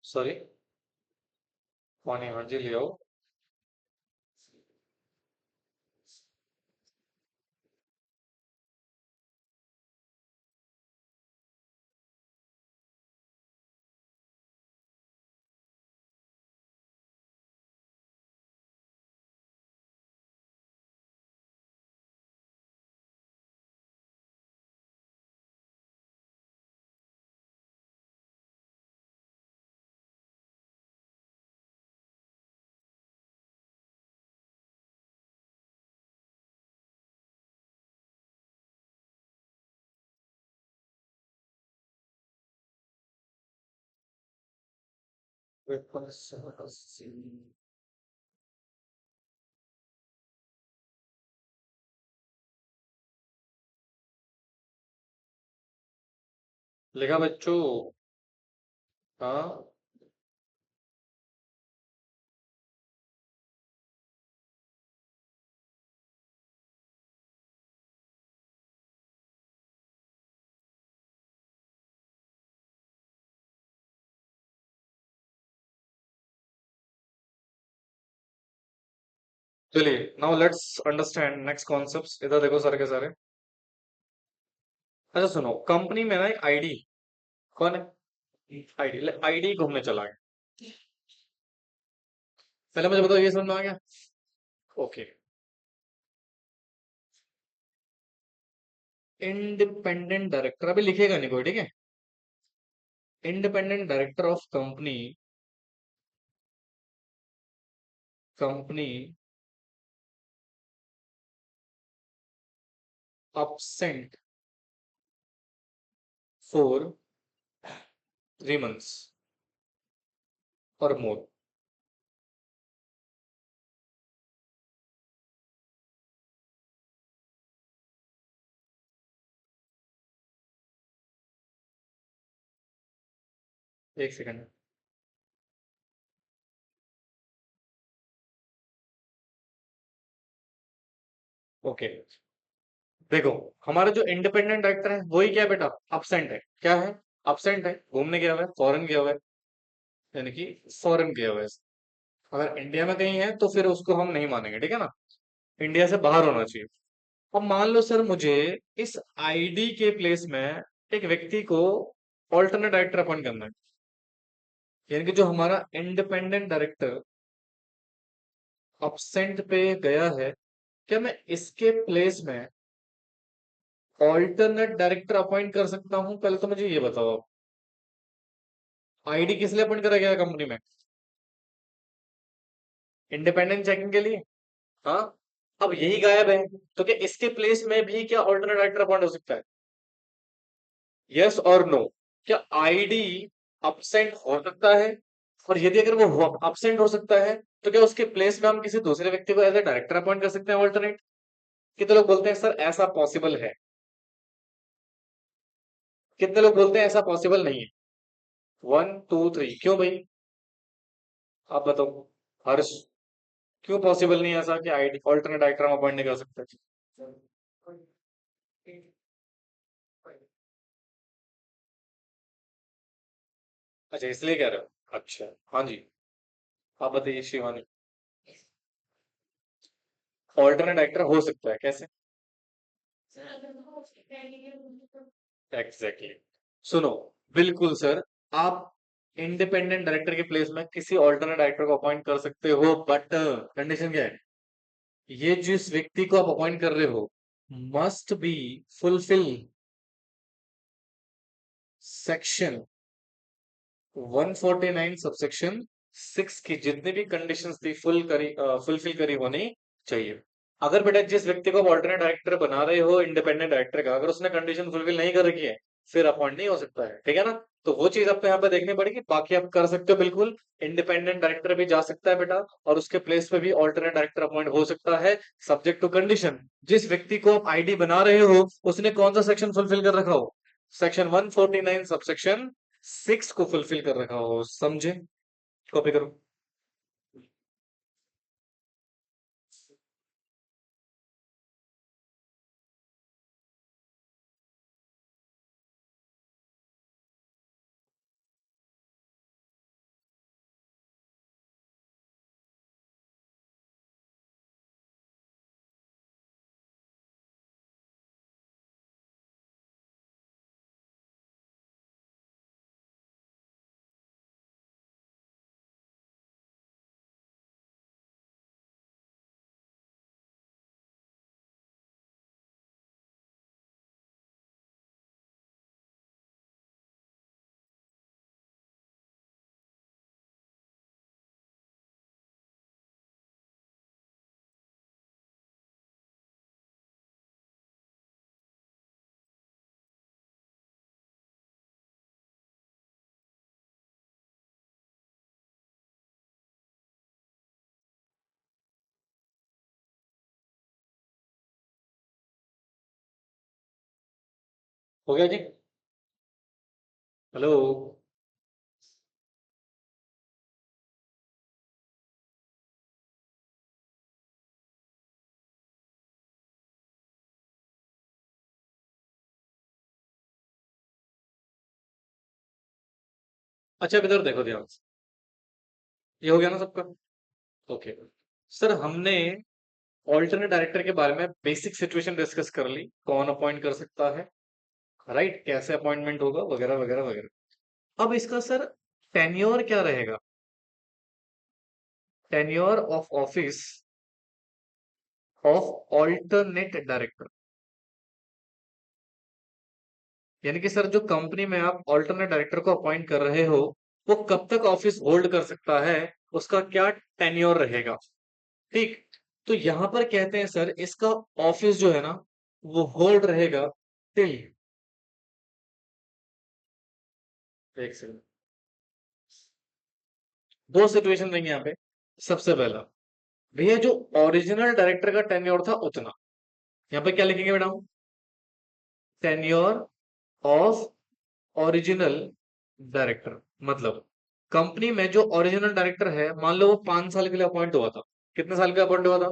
सॉरी, पानी, हाँ जी ले आओ। लिखा बच्चों। हाँ, चलिए now let's understand next concepts. इधर देखो सारे के सारे। अच्छा सुनो, कंपनी में ना एक आईडी, कौन है आईडी? आईडी घूमने चला गया। पहले मुझे बताओ, ये समझ में आ गया? ओके। इंडिपेंडेंट डायरेक्टर, अभी लिखेगा नहीं कोई, ठीक है? Independent director of company, company absent for 3 months or more। एक सेकंड। ओके, देखो, हमारा जो इंडिपेंडेंट डायरेक्टर है वही क्या है बेटा? absent है। क्या है? absent है, घूमने गया हुआ है, फॉरेन गया हुआ है, यानी कि फॉरेन गया हुआ है। अगर इंडिया में कहीं है तो फिर उसको हम नहीं मानेंगे, ठीक है ना? इंडिया से बाहर होना चाहिए। अब मान लो सर, मुझे इस आईडी के प्लेस में एक व्यक्ति को ऑल्टरनेट डायरेक्टर अपॉइंट करना है, यानी कि जो हमारा इंडिपेंडेंट डायरेक्टर अपसेंट पे गया है, क्या मैं इसके प्लेस में ऑल्टरनेट डायरेक्टर अपॉइंट कर सकता हूं? पहले तो मुझे ये बताओ, आप आईडी किस लिए अपॉइंट करा गया कंपनी में? इंडिपेंडेंट चेकिंग के लिए। हाँ, अब यही गायब है, तो क्या इसके प्लेस में भी क्या ऑल्टरनेट डायरेक्टर अपॉइंट हो सकता है? यस और नो? क्या आईडी अपसेंट हो सकता है? और यदि अगर वो अपसेंट हो सकता है, तो क्या उसके प्लेस में हम किसी दूसरे व्यक्ति को एज ए डायरेक्टर अपॉइंट कर सकते हैं ऑल्टरनेट? कितने लोग बोलते हैं सर ऐसा पॉसिबल है? कितने लोग बोलते हैं ऐसा पॉसिबल नहीं है? 1 2 3, क्यों भाई? आप बताओ। हर्ष, क्यों पॉसिबल नहीं है ऐसा कि आईडी ऑल्टरनेट डायरेक्टर हम अपॉइंट नहीं कर सकते? अच्छा, इसलिए कह रहे हो? अच्छा, हाँ जी, आप बताइए शिवानी। ऑल्टरनेट डायरेक्टर हो सकता है कैसे? Exactly exactly। सुनो, बिल्कुल सर, आप इंडिपेंडेंट डायरेक्टर के प्लेस में किसी ऑल्टरनेट डायरेक्टर को अपॉइंट कर सकते हो, बट कंडीशन क्या है? ये जिस व्यक्ति को आप अपॉइंट कर रहे हो must be fulfil section 149 subsection 6 की जितनी भी कंडीशंस थी फुलफिल करी होनी चाहिए। अगर बेटा जिस व्यक्ति को आप ऑल्टरनेट डायरेक्टर बना रहे हो इंडिपेंडेंट डायरेक्टर का, अगर उसने कंडीशन फुलफिल नहीं कर रखी है, फिर अपॉइंट नहीं हो सकता है, ठीक है ना? तो वो चीज आपको यहाँ पे देखनी पड़ेगी। बाकी आप कर सकते हो बिल्कुल, इंडिपेंडेंट डायरेक्टर भी जा सकता है बेटा, और उसके प्लेस पे भी ऑल्टरनेट डायरेक्टर अपॉइंट हो सकता है, सब्जेक्ट टू कंडीशन जिस व्यक्ति को आप आईडी बना रहे हो उसने कौन सा सेक्शन फुलफिल कर रखा हो? सेक्शन 149 सबसेक्शन 6 को फुलफिल कर रखा हो, समझे? कॉपी करो। हो गया जी? हेलो। अच्छा, अब इधर देखो ध्यान से। ये हो गया ना सबका? ओके। सर, हमने ऑल्टरनेट डायरेक्टर के बारे में बेसिक सिचुएशन डिस्कस कर ली, कौन अपॉइंट कर सकता है, राइट, कैसे अपॉइंटमेंट होगा, वगैरह वगैरह वगैरह। अब इसका सर टेन्योर क्या रहेगा? Tenure of office of alternate director, यानी कि सर जो कंपनी में आप ऑल्टरनेट डायरेक्टर को अपॉइंट कर रहे हो, वो कब तक ऑफिस होल्ड कर सकता है, उसका क्या टेन्योर रहेगा। ठीक। तो यहां पर कहते हैं सर इसका ऑफिस जो है ना, वो होल्ड रहेगा टिल, एक सेकंड, दो सिचुएशन देंगे यहाँ पे। सबसे पहला, भैया जो ओरिजिनल डायरेक्टर का टेन्योर था उतना, यहाँ पे क्या लिखेंगे बेटा? टेन्योर ऑफ ओरिजिनल डायरेक्टर, मतलब कंपनी में जो ओरिजिनल डायरेक्टर है, मान लो वो 5 साल के लिए अपॉइंट हुआ था। कितने साल के अपॉइंट हुआ था?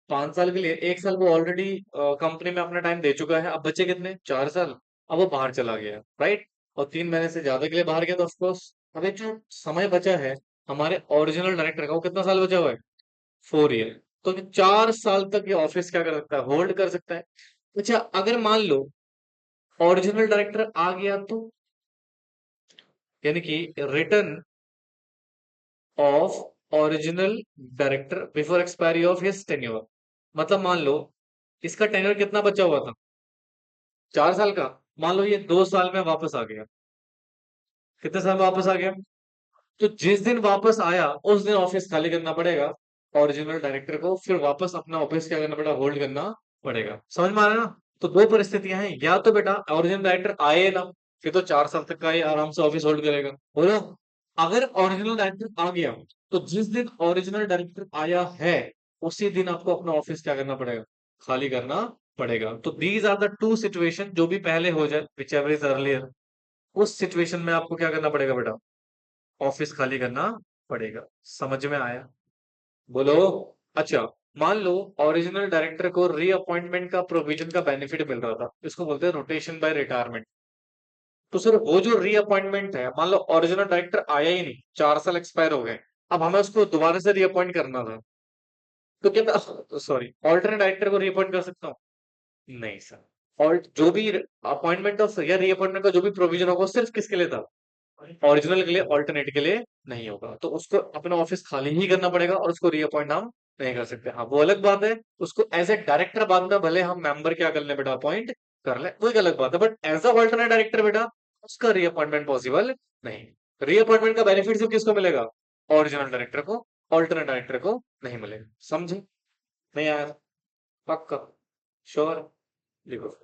5 साल के लिए। 1 साल वो ऑलरेडी कंपनी में अपना टाइम दे चुका है, अब बचे कितने? 4 साल। अब वो बाहर चला गया, राइट, और 3 महीने से ज्यादा के लिए बाहर गया, तो ऑफकोर्स अभी जो समय बचा है हमारे ओरिजिनल डायरेक्टर का, वो कितना साल बचा हुआ है? 4 ईयर। तो 4 साल तक ये ऑफिस क्या कर सकता है? होल्ड कर सकता है। अच्छा, अगर मान लो ओरिजिनल डायरेक्टर आ गया तो, यानी कि return of original director before expiry of his tenure, मतलब मान लो इसका टेन्योर कितना बचा हुआ था? 4 साल का। मान लो ये 2 साल में वापस आ गया। कितने साल में वापस आ गया? तो जिस दिन वापस आया उस दिन ऑफिस खाली करना पड़ेगा ओरिजिनल डायरेक्टर को, फिर वापस अपना ऑफिस क्या करना पड़ेगा? होल्ड करना पड़ेगा। समझ में आ रहा है ना? तो दो परिस्थितियां हैं, या तो बेटा ओरिजिनल डायरेक्टर आए ना, फिर तो 4 साल तक का ही आराम से ऑफिस होल्ड करेगा, बोलो। अगर ओरिजिनल डायरेक्टर आ गया, तो जिस दिन ओरिजिनल डायरेक्टर आया है उसी दिन आपको अपना ऑफिस क्या करना पड़ेगा? खाली करना पड़ेगा। तो these are the two situation, जो भी पहले हो जाए, विच एवर इज अर्लियर, उस सिचुएशन में आपको क्या करना पड़ेगा बेटा? ऑफिस खाली करना पड़ेगा। समझ में आया? बोलो। अच्छा, मान लो ओरिजिनल डायरेक्टर को रीअपॉइंटमेंट का प्रोविजन का बेनिफिट मिल रहा था, इसको बोलते हैं रोटेशन बाय रिटायरमेंट। तो सर वो जो रीअपॉइंटमेंट है, मान लो ओरिजिनल डायरेक्टर आया ही नहीं, 4 साल एक्सपायर हो गए, अब हमें उसको दोबारा से रीअपॉइंट करना था, तो क्या मैं, सॉरी, ऑल्टरनेट डायरेक्टर को रीअपॉइंट कर सकता हूँ? नहीं सर। और जो भी अपॉइंटमेंट ऑफ या रीअपॉइंटमेंट का जो भी प्रोविजन होगा, वो सिर्फ किसके लिए था? ओरिजिनल के लिए, ऑल्टरनेट के लिए नहीं होगा। तो उसको अपना ऑफिस खाली ही करना पड़ेगा और उसको रीअपॉइंट हम नहीं कर सकते। हाँ, वो अलग बात है, उसको एज ए डायरेक्टर बाद में भले हम मेंबर क्या कर ले बेटा, अपॉइंट कर ले, वो एक अलग बात है, but as a alternate director बेटा उसका रीअपॉइंटमेंट पॉसिबल नहीं। रीअपॉइंटमेंट का बेनिफिट सिर्फ किसको मिलेगा? ओरिजिनल डायरेक्टर को, ऑल्टरनेट डायरेक्टर को नहीं मिलेगा। समझे? नहीं आया? पक्का? श्योर? लिखो।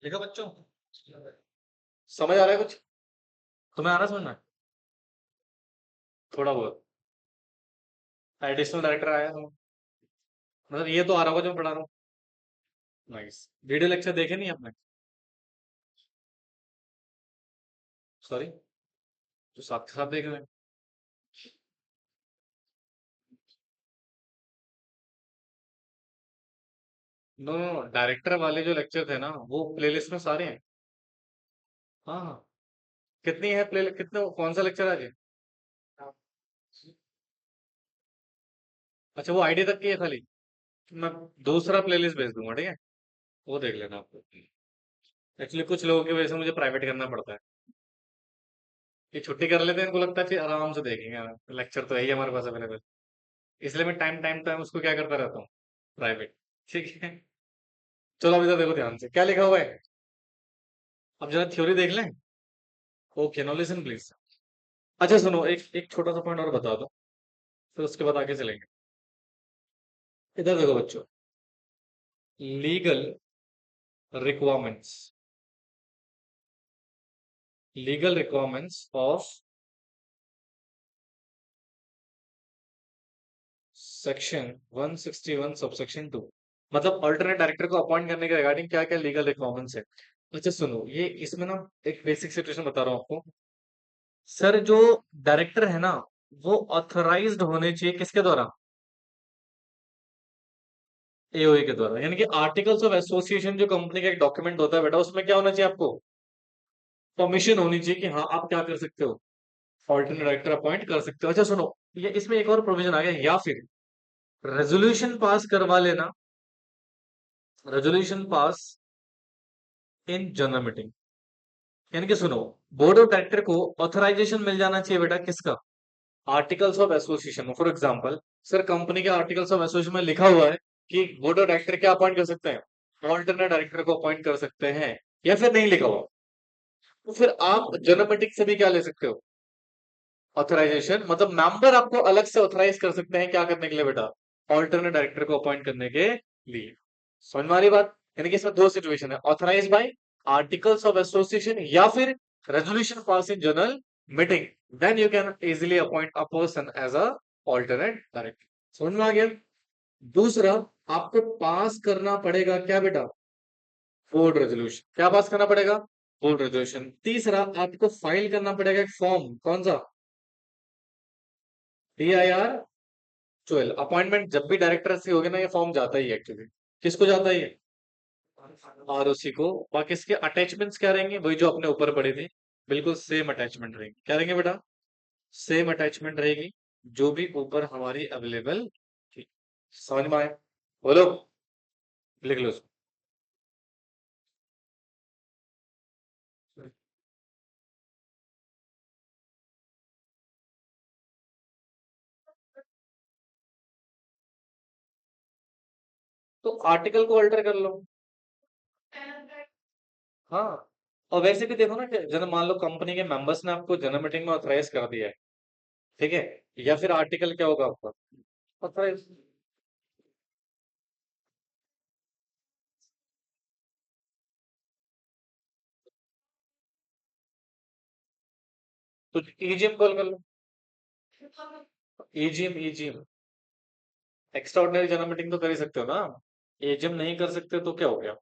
लिखा बच्चों? समझ आ रहा है कुछ? तुम्हें आ रहा समझ में? थोड़ा बहुत एडिशनल डायरेक्टर आया हूँ, मतलब ये तो आ रहा होगा जो मैं पढ़ा रहा हूँ। नाइस। वीडियो लेक्चर देखे नहीं आपने? सॉरी, जो साथ के साथ देख रहे हैं। नो नो, डायरेक्टर वाले जो लेक्चर थे ना वो प्लेलिस्ट में सारे हैं। हाँ हाँ। कितनी है प्ले, कितने, कौन सा लेक्चर आज है? अच्छा, वो आईडी तक की है खाली? मैं दूसरा प्लेलिस्ट भेज दूंगा, ठीक है? वो देख लेना आपको। एक्चुअली कुछ लोगों की वजह से मुझे प्राइवेट करना पड़ता है। ये छुट्टी कर लेते हैं, इनको लगता है कि आराम से देखेंगे, लेक्चर तो है ही हमारे पास अवेलेबल। इसलिए मैं टाइम टाइम टाइम उसको क्या करता रहता हूँ, प्राइवेट। ठीक है। चलो अभी तो देखो ध्यान से क्या लिखा हुआ है। अब जरा थ्योरी देख लें। Okay, no listen please. अच्छा सुनो, एक एक छोटा सा पॉइंट और बता दो, फिर उसके बाद आगे चलेंगे। इधर देखो बच्चों, legal requirements, legal requirements of section 161 subsection 2, मतलब अल्टरनेट डायरेक्टर को अपॉइंट करने के रिगार्डिंग क्या क्या लीगल रिक्वायरमेंट्स है। अच्छा सुनो, ये इसमें ना एक बेसिक सिचुएशन बता रहा हूँ आपको। सर जो डायरेक्टर है ना, वो ऑथराइज्ड होने चाहिए किसके द्वारा? एओए के द्वारा, यानी कि आर्टिकल्स ऑफ एसोसिएशन जो कंपनी का एक डॉक्यूमेंट होता है बेटा, उसमें क्या होना चाहिए आपको? परमिशन होनी चाहिए कि हाँ आप क्या कर सकते हो, ऑल्टरनेट डायरेक्टर अपॉइंट कर सकते हो। अच्छा सुनो, ये इसमें एक और प्रोविजन आ गया, या फिर रेजोल्यूशन पास करवा लेना, resolution pass in general meeting. यानी कि सुनो, बोर्ड ऑफ डायरेक्टर को ऑथराइजेशन मिल जाना चाहिए बेटा किसका? Articles of association. For example, sir company के आर्टिकल्स ऑफ एसोसिएशन में लिखा हुआ है कि बोर्ड ऑफ डायरेक्टर क्या अपॉइंट कर सकते हैं, ऑल्टरनेट डायरेक्टर को अपॉइंट कर सकते हैं, या फिर नहीं लिखा हुआ, तो फिर आप जनरल मीटिंग से भी क्या ले सकते हो, ऑथराइजेशन। मतलब मेंबर आपको अलग से ऑथराइज कर सकते हैं क्या करने के लिए बेटा, ऑल्टरनेट डायरेक्टर को अपॉइंट करने के लिए। समझ में आ रही बात? यानी कि इसमें दो सिचुएशन है, authorise by articles of association या फिर resolution pass in general meeting, then you can easily appoint a person as a alternate director. समझ में आ गया? दूसरा, आपको पास करना पड़ेगा क्या बेटा, बोर्ड रेजोल्यूशन। क्या पास करना पड़ेगा? Board resolution. तीसरा, आपको फाइल करना पड़ेगा एक फॉर्म, कौन सा? DIR 12। अपॉइंटमेंट जब भी डायरेक्टर से होगी ना, ये फॉर्म जाता ही है एक्चुअली। किसको जाता है ये? ROC को। बाकी इसके अटैचमेंट्स क्या रहेंगे, वही जो अपने ऊपर पड़े थे, बिल्कुल सेम अटैचमेंट रहेंगे। क्या रहेंगे बेटा? सेम अटैचमेंट रहेगी, जो भी ऊपर हमारी अवेलेबल थी। समझ में आए? बोलो, लिख लो उसको। तो आर्टिकल को अल्टर कर लो। हाँ, और वैसे भी देखो ना कि जन मान लो कंपनी के मेंबर्स ने आपको जनरल मीटिंग में ऑथराइज कर दिया है, ठीक है, या फिर आर्टिकल क्या होगा आपका, ऑथराइज। तो EGM कॉल कर लो। EGM extra ordinary general meeting तो कर ही सकते हो ना। AGM नहीं कर सकते तो क्या हो गया?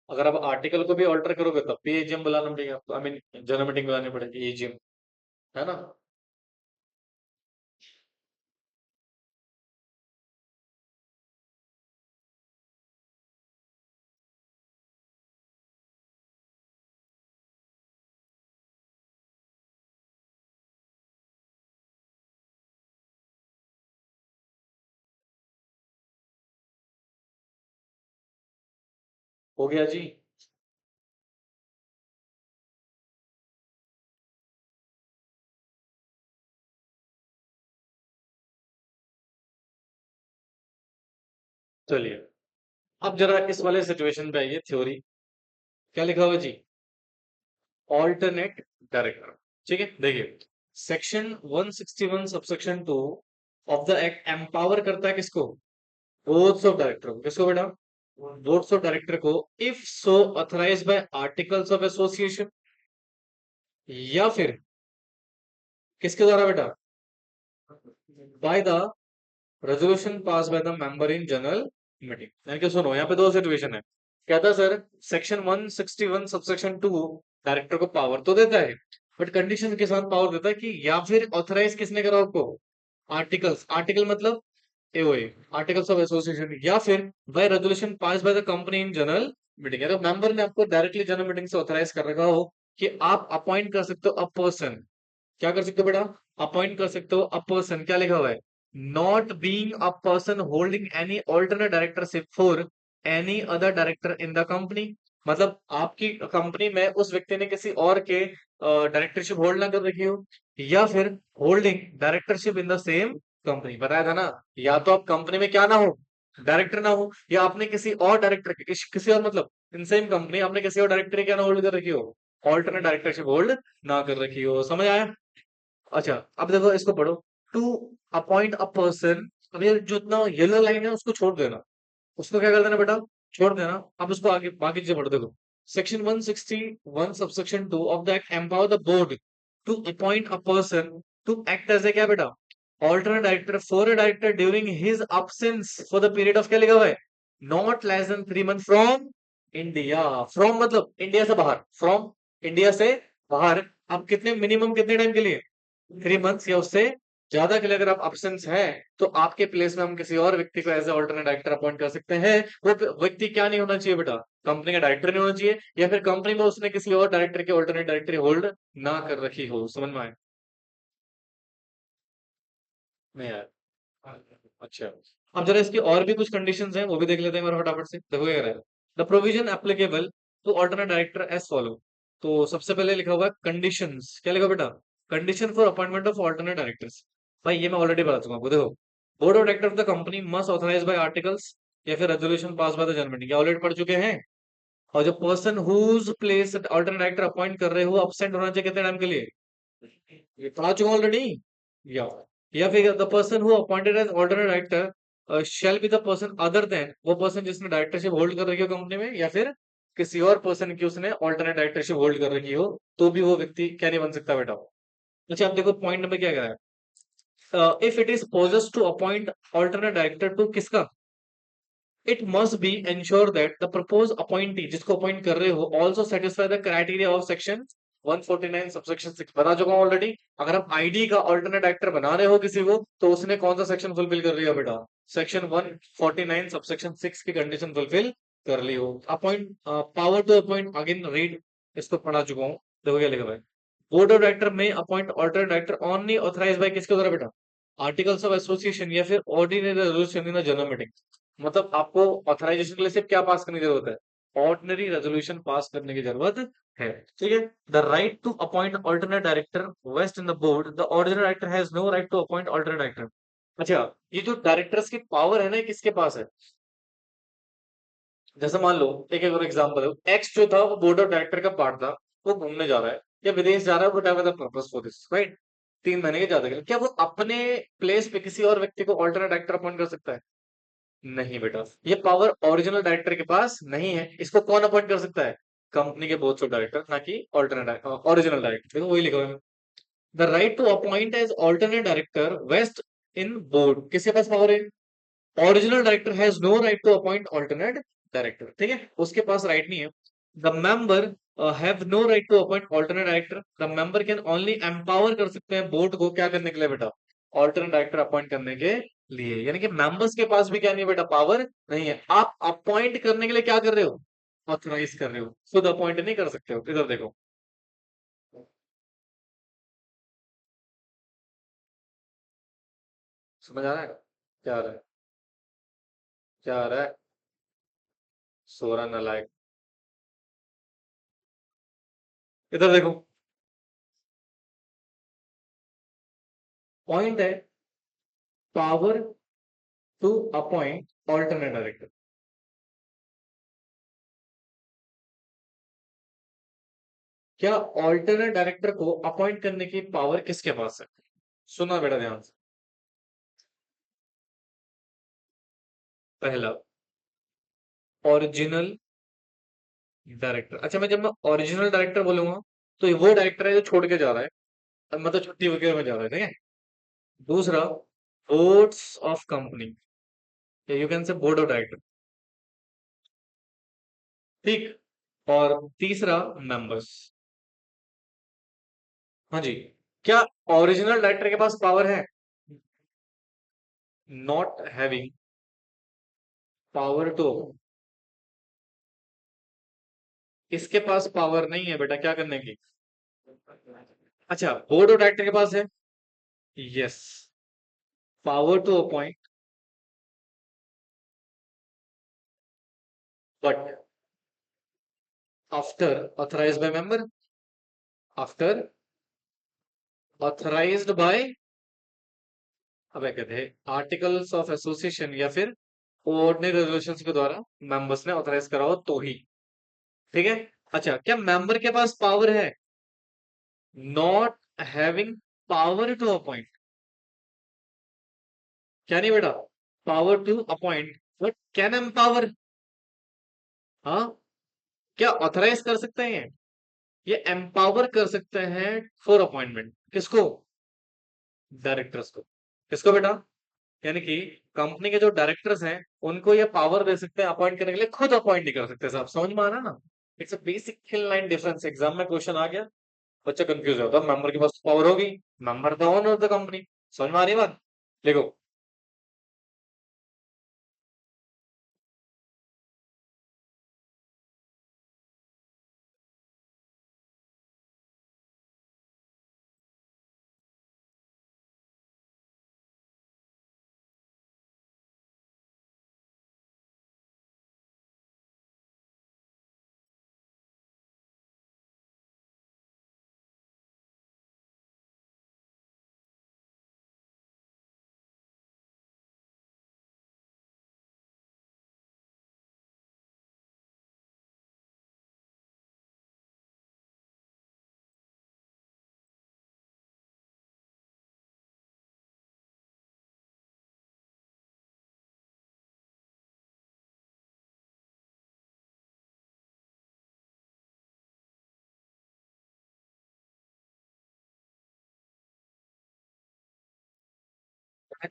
अगर आप आर्टिकल को भी ऑल्टर करोगे तब भी AGM बुलाना पड़ेगा आपको, आई मीन जनरल मीटिंग बुलानी पड़ेगी, AGM, है ना? हो गया जी। चलिए, अब जरा इस वाले सिचुएशन पे आइए, थ्योरी क्या लिखा हुआ जी, ऑल्टरनेट डायरेक्टर। ठीक है, देखिए section 161 subsection 2 of the act empower करता है किसको, बोर्ड्स ऑफ डायरेक्टर को, किसको बेटा, बोर्ड्स ऑफ डायरेक्टर को, if so authorised bye articles of association, या फिर किसके द्वारा बेटा, by the resolution pass by the member in general meeting. यानी कि सुनो, यहाँ पे दो सिचुएशन है। कहता है सर सेक्शन 161 सबसेक्शन 2 डायरेक्टर को पावर तो देता है, बट कंडीशन के साथ पावर देता है कि या फिर ऑथराइज किसने करा आपको, आर्टिकल्स, आर्टिकल मतलब एओए, आर्टिकल्स ऑफ एसोसिएशन, या फिर by resolution pass by the company in general meeting. यानी मेंबर ने आपको डायरेक्टली जनरल मीटिंग से ऑथराइज कर रखा हो कि आप अपॉइंट कर सकते हो अ पर्सन, क्या कर सकते हो बेटा, अपॉइंट कर सकते हो अ पर्सन, क्या लिखा हुआ है, not being a person holding any alternate directorship for any other director in the company. मतलब आपकी कंपनी में उस व्यक्ति ने किसी और के डायरेक्टरशिप होल्ड ना कर रखी हो, या फिर holding directorship in the same company, बताया था ना, या तो आप कंपनी में क्या ना हो, डायरेक्टर ना हो, या आपने किसी और डायरेक्टर किसी और मतलब इन सेम कंपनी आपने किसी और डायरेक्टर की क्या ना होल्ड कर रखी हो, ऑल्टरनेट डायरेक्टरशिप होल्ड ना कर रखी हो। समझ आया? अच्छा, अब देखो इसको पढ़ो, टू अपॉइंट अ पर्सन। अब ये जो इतना येलो लाइन है उसको छोड़ देना, उसको क्या कर देना बेटा, छोड़ देना। अब उसको आगे बाकी चीजें पढ़ देखो, section 161 subsection 2 of the act empower the board to appoint a person to act as a क्या बेटा, alternate director for a director during his absence for the period of, क्या लिखा हुआ है, not less than 3 month from India. From मतलब India से बाहर, from India से बाहर। अब कितने मिनिमम कितने टाइम के लिए, 3 मंथ्स या उससे ज्यादा के लिए अगर आप अब्सेंस हैं, तो आपके प्लेस में हम किसी और व्यक्ति को as a alternate director appoint कर सकते हैं। वो व्यक्ति क्या नहीं होना चाहिए बेटा, कंपनी का डायरेक्टर नहीं होना चाहिए, या फिर कंपनी में उसने किसी और डायरेक्टर की ऑल्टरनेट डायरेक्टरी होल्ड ना कर रखी हो। समझ में आए? नहीं यार, अच्छा। अब जरा इसकी और भी कुछ कंडीशंस हैं, वो भी देख लेते हैं एक बार फटाफट से। देखो ये रहा है, the provision applicable to alternate director as follow. तो सबसे पहले लिखा हुआ है कंडीशंस, क्या लिखा बेटा, condition for appointment of alternate directors. भाई ये मैं ऑलरेडी बता चुका हूँ आपको। देखो, board of director of the company must authorise by articles या फिर resolution pass by the general meeting, already पढ़ चुके हैं। और जो person whose place alternate director appoint कर रहे हो अपसेंट होना चाहिए कितने टाइम के लिए, ये पढ़ा चुका हूँ ऑलरेडी। या या फिर the person who appointed as alternate director shall be the person other than, वो पर्सन जिसने डायरेक्टरशिप होल्ड कर रखी हो कंपनी में, या फिर किसी और पर्सन की उसने ऑल्टरनेट डायरेक्टरशिप होल्ड कर रखी हो, तो भी वो व्यक्ति क्या नहीं बन सकता बेटा। अच्छा, आप देखो पॉइंट नंबर क्या कह रहा है, if it is poses to appoint alternate director to किसका, it must be ensure that the propose appointee जिसको अपॉइंट कर रहे हो also satisfy the criteria of section 149 subsection 6। बता चुका हूँ ऑलरेडी। अगर आप आईडी का ऑल्टरनेट एक्टर बना रहे हो किसी को, तो उसने कौन सा सेक्शन फुलफिल कर लिया बेटा, सेक्शन 149 सबसेक्शन 6 की कंडीशन फुलफिल कर ली हो। Appoint, power to appoint, again read, इसको पढ़ा चुका हूँ। देखो क्या लिखा हुआ है, बोर्ड ऑफ डायरेक्टर में appoint alternate director only authorise by किसके द्वारा बेटा, आर्टिकल्स ऑफ एसोसिएशन या फिर ordinary resolution in the general meeting. मतलब आपको ऑथराइजेशन के लिए सिर्फ क्या पास करने की जरूरत है, ऑर्डिनरी रेजोल्यूशन पास करने की जरूरत है। ठीक है, the right to appoint alternate director vest in the board, the ordinary director has no right to appoint alternate director. अच्छा, ये जो डायरेक्टर्स की पावर है ना, ये किसके पास है, जैसे मान लो एक एक और एग्जांपल है, एक्स जो था वो बोर्ड ऑफ डायरेक्टर का पार्ट था, वो घूमने जा रहा है या विदेश जा रहा है, whatever the purpose for this, right, 3 महीने के ज्यादा के लिए, क्या वो अपने प्लेस पे किसी और व्यक्ति को ऑल्टरनेट डायरेक्टर अपॉइंट कर सकता है? नहीं बेटा, ये पावर ओरिजिनल डायरेक्टर के पास नहीं है। इसको कौन अपॉइंट कर सकता है, कंपनी के बोर्ड ऑफ डायरेक्टर, ना कि ऑल्टरनेट ओरिजिनल डायरेक्टर। देखो वही लिखा हुआ है, the right to appoint as alternate director vest in board, किसके पास पावर है, original director has no right to appoint alternate director. ठीक है, उसके पास राइट नहीं है। The member have no right to appoint alternate director, the member can only empower कर सकते हैं बोर्ड को क्या करने के लिए बेटा, ऑल्टरनेट डायरेक्टर अपॉइंट करने के लिए। यानी कि मेंबर्स के पास भी क्या नहीं है बेटा, पावर नहीं है। आप अपॉइंट करने के लिए क्या कर रहे हो, ऑथराइज कर रहे हो, खुद अपॉइंट नहीं कर सकते हो। इधर देखो, समझ आ रहा है, क्या आ रहा है, क्या आ रहा है, सोरा नालायक। इधर देखो, पॉइंट है power to appoint alternate director. क्या ऑल्टरनेट डायरेक्टर को अपॉइंट करने की पावर किसके पास है? सुना बेटा ध्यान से। पहला, ओरिजिनल डायरेक्टर। अच्छा, जब मैं ओरिजिनल डायरेक्टर बोलूंगा तो ये वो डायरेक्टर है जो छोड़ के जा रहा है, मतलब छुट्टी वगैरह में जा रहा है, ठीक है। दूसरा, boards of company, you can से बोर्ड ऑफ डायरेक्टर, ठीक। और तीसरा, मेंबर्स। हाँ जी। क्या ओरिजिनल डायरेक्टर के पास पावर है? Not having power to. इसके पास पावर नहीं है बेटा क्या करने की? अच्छा, बोर्ड ऑफ डायरेक्टर के पास है, yes, power to appoint, but after authorised by member, after authorised by, अब कहते हैं आर्टिकल्स ऑफ एसोसिएशन या फिर ऑर्डिनरी रेजोल्यूशंस के द्वारा मेंबर्स ने ऑथराइज करा हो तो ही, ठीक है। अच्छा, क्या मेंबर के पास पावर है? Not having power to appoint, क्या नहीं बेटा? Power to appoint but can empower. हाँ, क्या ऑथराइज कर सकते हैं? ये एम्पावर कर सकते हैं फॉर अपॉइंटमेंट, किसको? डायरेक्टर्स को। किसको बेटा? यानी कि कंपनी के जो डायरेक्टर्स हैं उनको ये पावर दे सकते हैं अपॉइंट करने के लिए, खुद अपॉइंट नहीं कर सकते साहब, समझ में आ रहा है ना? It's a basic thin line difference. Exam में क्वेश्चन आ गया, बच्चा कंफ्यूज होता है, मेंबर के पास पावर होगी, member the owner of the company. समझ में आ रही है बात? देखो,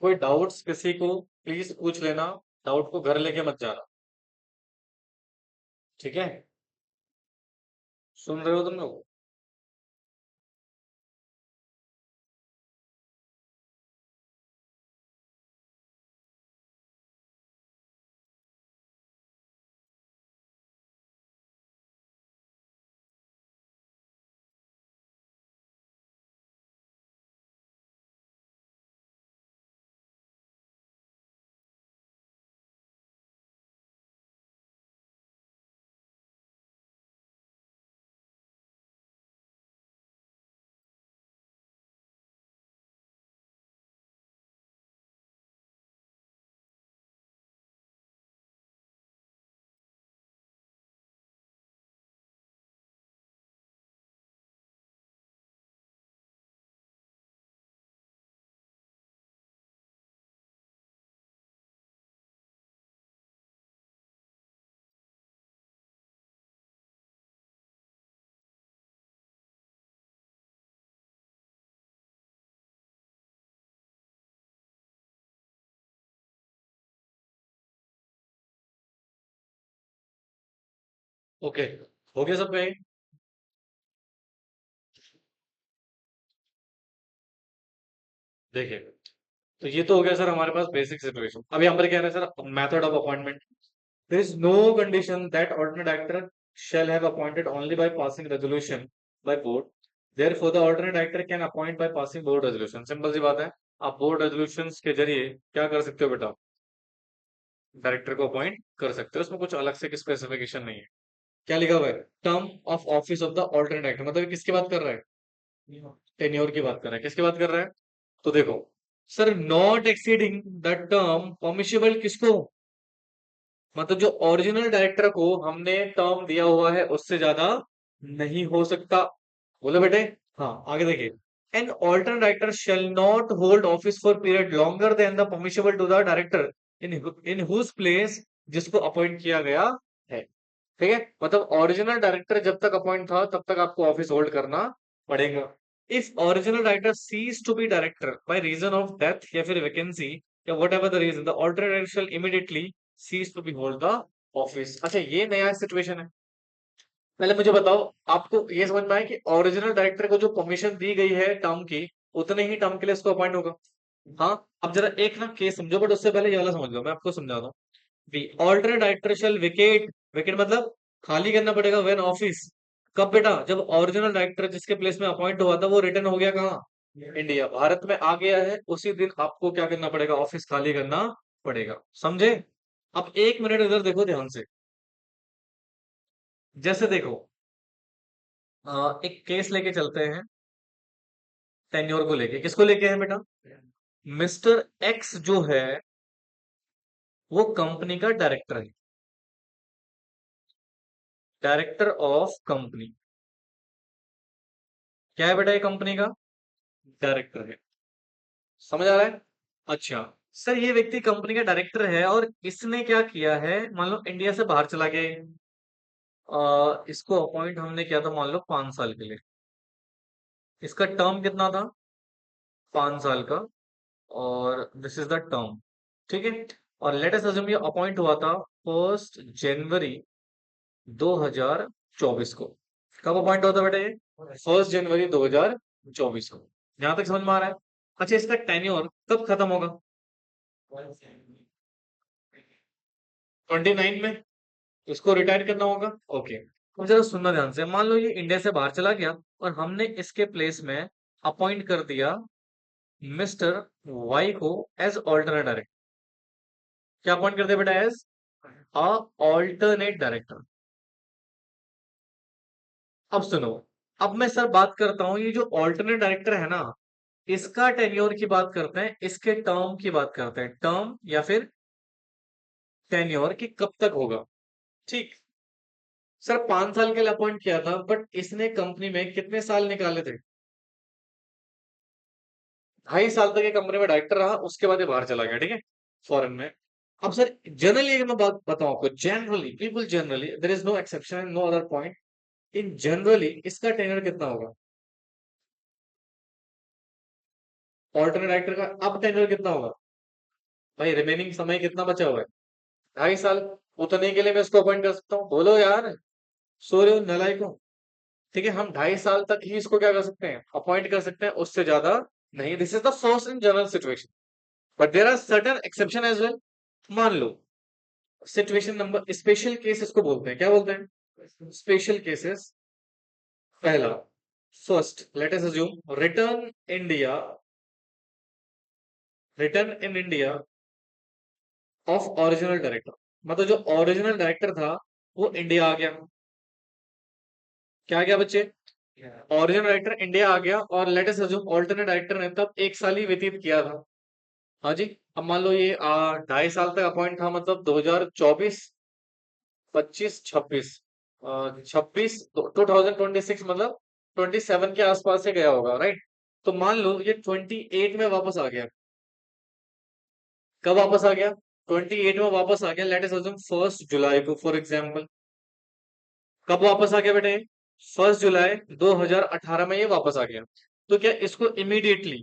कोई डाउट्स किसी को प्लीज पूछ लेना, डाउट को घर लेके मत जाना, ठीक है। सुन रहे हो तुम लोग? ओके, हो गया सब कहीं? देखिए, तो ये तो हो गया सर हमारे पास बेसिक सिचुएशन। अब यहाँ पर क्या है sir, method of appointment. There is no condition that alternate director shall have appointed only by passing resolution by board. Therefore, the alternate director can appoint by passing board resolution. Simple सी बात है, आप board resolutions के जरिए क्या कर सकते हो बेटा? डायरेक्टर को अपॉइंट कर सकते हो, उसमें कुछ अलग से स्पेसिफिकेशन नहीं है। क्या लिखा हुआ है? Term of office of the alternate director, मतलब ये किसकी बात कर रहा है? टेन्योर की बात कर रहा है। किसकी बात कर रहा है? तो देखो sir, not exceeding the term permissible किसको? मतलब जो ओरिजिनल डायरेक्टर को हमने टर्म दिया हुआ है उससे ज्यादा नहीं हो सकता। बोलो बेटे। हाँ, आगे देखिए। An alternate director shall not hold office for period longer than the permissible to the director in in whose place, जिसको अपॉइंट किया गया है। ठीक है, मतलब ओरिजिनल डायरेक्टर जब तक अपॉइंट था तब तक आपको ऑफिस होल्ड करना पड़ेगा। If original director cease to be director by reason of death या फिर वैकेंसी या whatever the reason, the alternate shall immediately cease to be hold the office. अच्छा, ये नया सिचुएशन है। पहले मुझे बताओ, आपको ये समझ में आया कि ओरिजिनल डायरेक्टर को जो परमिशन दी गई है टर्म की, उतने ही टर्म के लिए इसको अपॉइंट होगा। हाँ, अब जरा एक ना केस समझो, बट उससे पहले ये वाला समझ लो, मैं आपको समझाता हूँ। The alternate director shall vacate, vacate मतलब खाली करना पड़ेगा व्हेन ऑफिस। कब बेटा? जब ओरिजिनल डायरेक्टर जिसके प्लेस में अपॉइंट हुआ था वो रिटर्न हो गया कहाँ? इंडिया, भारत में आ गया है, उसी दिन आपको क्या करना पड़ेगा? ऑफिस खाली करना पड़ेगा। समझे? अब एक मिनट इधर देखो ध्यान से। जैसे देखो, एक केस लेके चलते हैं, टेन्योर को लेके। किसको लेके है बेटा? मिस्टर एक्स जो है वो कंपनी का डायरेक्टर है, डायरेक्टर ऑफ कंपनी। क्या है बेटा? ये कंपनी का डायरेक्टर है। समझ आ रहा है? अच्छा, सर ये व्यक्ति कंपनी का डायरेक्टर है और इसने क्या किया है, मान लो इंडिया से बाहर चला गया ये। इसको अपॉइंट हमने किया था मान लो 5 साल के लिए। इसका टर्म कितना था? 5 साल का। और दिस इज द टर्म। ठीक है, और लेट अस अज्यूम ये अपॉइंट हुआ था 1 जनवरी 2024 को। कब अपॉइंट हुआ था बेटा ये? 1 जनवरी 2024 को। यहां तक समझ में आ रहा है? अच्छा, इसका टेन्योर कब खत्म होगा? 29 में इसको रिटायर करना होगा। ओके, तो जरा सुनना ध्यान से। मान लो ये इंडिया से बाहर चला गया और हमने इसके प्लेस में अपॉइंट कर दिया मिस्टर वाई को एज ऑल्टरनेट डायरेक्टर। क्या अपॉइंट कर दिया बेटा? As a alternate director. अब सुनो, अब मैं सर बात करता हूं, ये जो ऑल्टरनेट डायरेक्टर है ना, इसका टेन्योर की बात करते हैं, इसके टर्म की बात करते हैं, टर्म या फिर टेन्योर की कब तक होगा। ठीक, सर 5 साल के लिए अपॉइंट किया था, बट इसने कंपनी में कितने साल निकाले थे? 2.5 साल तक ये कंपनी में डायरेक्टर रहा, उसके बाद ये बाहर चला गया। ठीक है, फॉरेन में। अब सर जनरली अगर मैं बात बताऊं आपको, जनरली, बिल्कुल generally, there is no exception, no other point, in generally इसका टेन्योर कितना होगा? ऑल्टरनेट डायरेक्टर का अब टेन्योर कितना होगा? भाई रिमेनिंग समय कितना बचा हुआ है? 2.5 साल। उतने के लिए मैं इसको अपॉइंट कर सकता हूँ? बोलो यार, सो रहे हो नालायकों। ठीक है, हम 2.5 साल तक ही इसको क्या कर सकते हैं? अपॉइंट कर सकते हैं, उससे ज्यादा नहीं। This is the first in general situation, but there are certain exception as well. मान लो सिचुएशन नंबर, स्पेशल केस इसको बोलते हैं, क्या बोलते हैं? Special cases. पहला, first let us assume return India, return in India of original director. मतलब जो ओरिजिनल डायरेक्टर था वो इंडिया आ गया। क्या आ गया बच्चे? ओरिजिनल डायरेक्टर इंडिया आ गया, और late us assume alternate director ने तब 1 साल ही व्यतीत किया था। हाँ जी, अब मान लो ये 2.5 साल तक अपॉइंट था, मतलब 2024, 25, 26, 26, 2026, मतलब 27 के आसपास से गया होगा, राइट? तो मान लो ये 28 में वापस आ गया। कब वापस आ गया? 28 में वापस आ गया, लेट अस अज्यूम 1 जुलाई को फॉर एग्जाम्पल। कब वापस आ गया बेटे? 1 जुलाई 2018 में ये वापस आ गया। तो क्या इसको इमीडिएटली,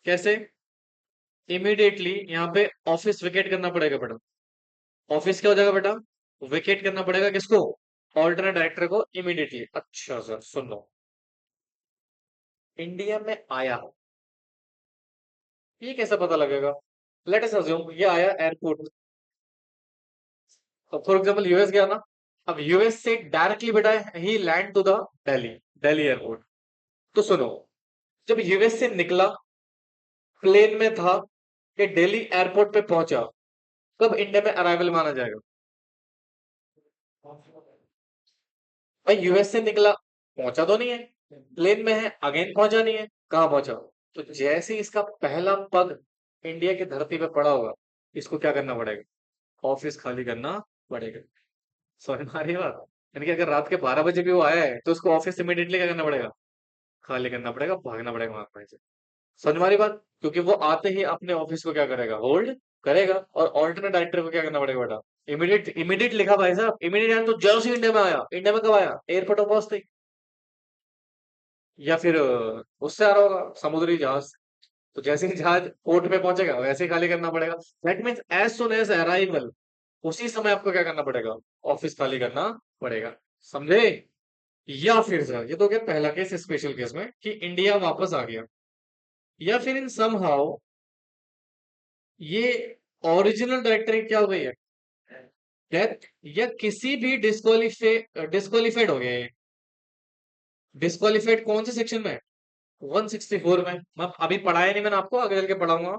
कैसे? इमीडिएटली यहाँ पे ऑफिस वेकेट करना पड़ेगा बेटा। ऑफिस क्या हो जाएगा बेटा? वेकेट करना पड़ेगा किसको? ऑल्टरनेट डायरेक्टर को इमीडिएटली। अच्छा सर सुन लो, इंडिया में आया, ये कैसे पता लगेगा? लेट अस अज्यूम ये आया एयरपोर्ट, तो फॉर एग्जांपल यूएस गया ना, अब यूएस से डायरेक्टली बेटा ही land to the Delhi, Delhi airport. तो सुनो, जब यूएस से निकला, प्लेन में था, कि दिल्ली एयरपोर्ट पे पहुंचा, कब इंडिया में अराइवल माना जाएगा? भाई यूएस से निकला, पहुंचा तो नहीं है, प्लेन में है, अगेन पहुंचा नहीं है, कहाँ पहुंचा? तो जैसे ही इसका पहला पग इंडिया की धरती पे पड़ा होगा, इसको क्या करना पड़ेगा? ऑफिस खाली करना पड़ेगा। समझ में आ रही है बात? यानी कि अगर रात के 12 बजे भी वो आया है तो उसको ऑफिस इमीडिएटली क्या करना पड़ेगा? खाली करना पड़ेगा, भागना पड़ेगा वहां पर से। समझ में आ रही बात? क्योंकि वो आते ही अपने ऑफिस को क्या करेगा, होल्ड करेगा। और ऑल्टरनेट डायरेक्टर को क्या करना पड़ेगा बेटा, इमीडिएट। इमीडिएट लिखा भाई साहब, इमीडिएट यानी तो जर्सी इंडिया में आया। इंडिया में कब आया, एयरपोर्ट ऑफ पहुंचते ही। या फिर उससे आ रहा होगा, समुद्री जहाज से। तो जैसे ही जहाज पोर्ट पे पहुंचेगा वैसे ही खाली करना पड़ेगा। That means as soon as arrival, उसी समय आपको क्या करना पड़ेगा, ऑफिस खाली करना पड़ेगा। समझे? या फिर सर, ये तो क्या पहला केस, स्पेशल केस में कि इंडिया वापस आ गया, या फिर इन समहाउ ये ओरिजिनल डायरेक्टर क्या हो गई है, डेथ, या किसी भी डिस्क्वालिफाइड हो गया ये। डिस्क्वालिफाइड कौन से सेक्शन में, 164 में। मैं अभी पढ़ाया नहीं मैंने आपको, आगे चल के पढ़ाऊंगा।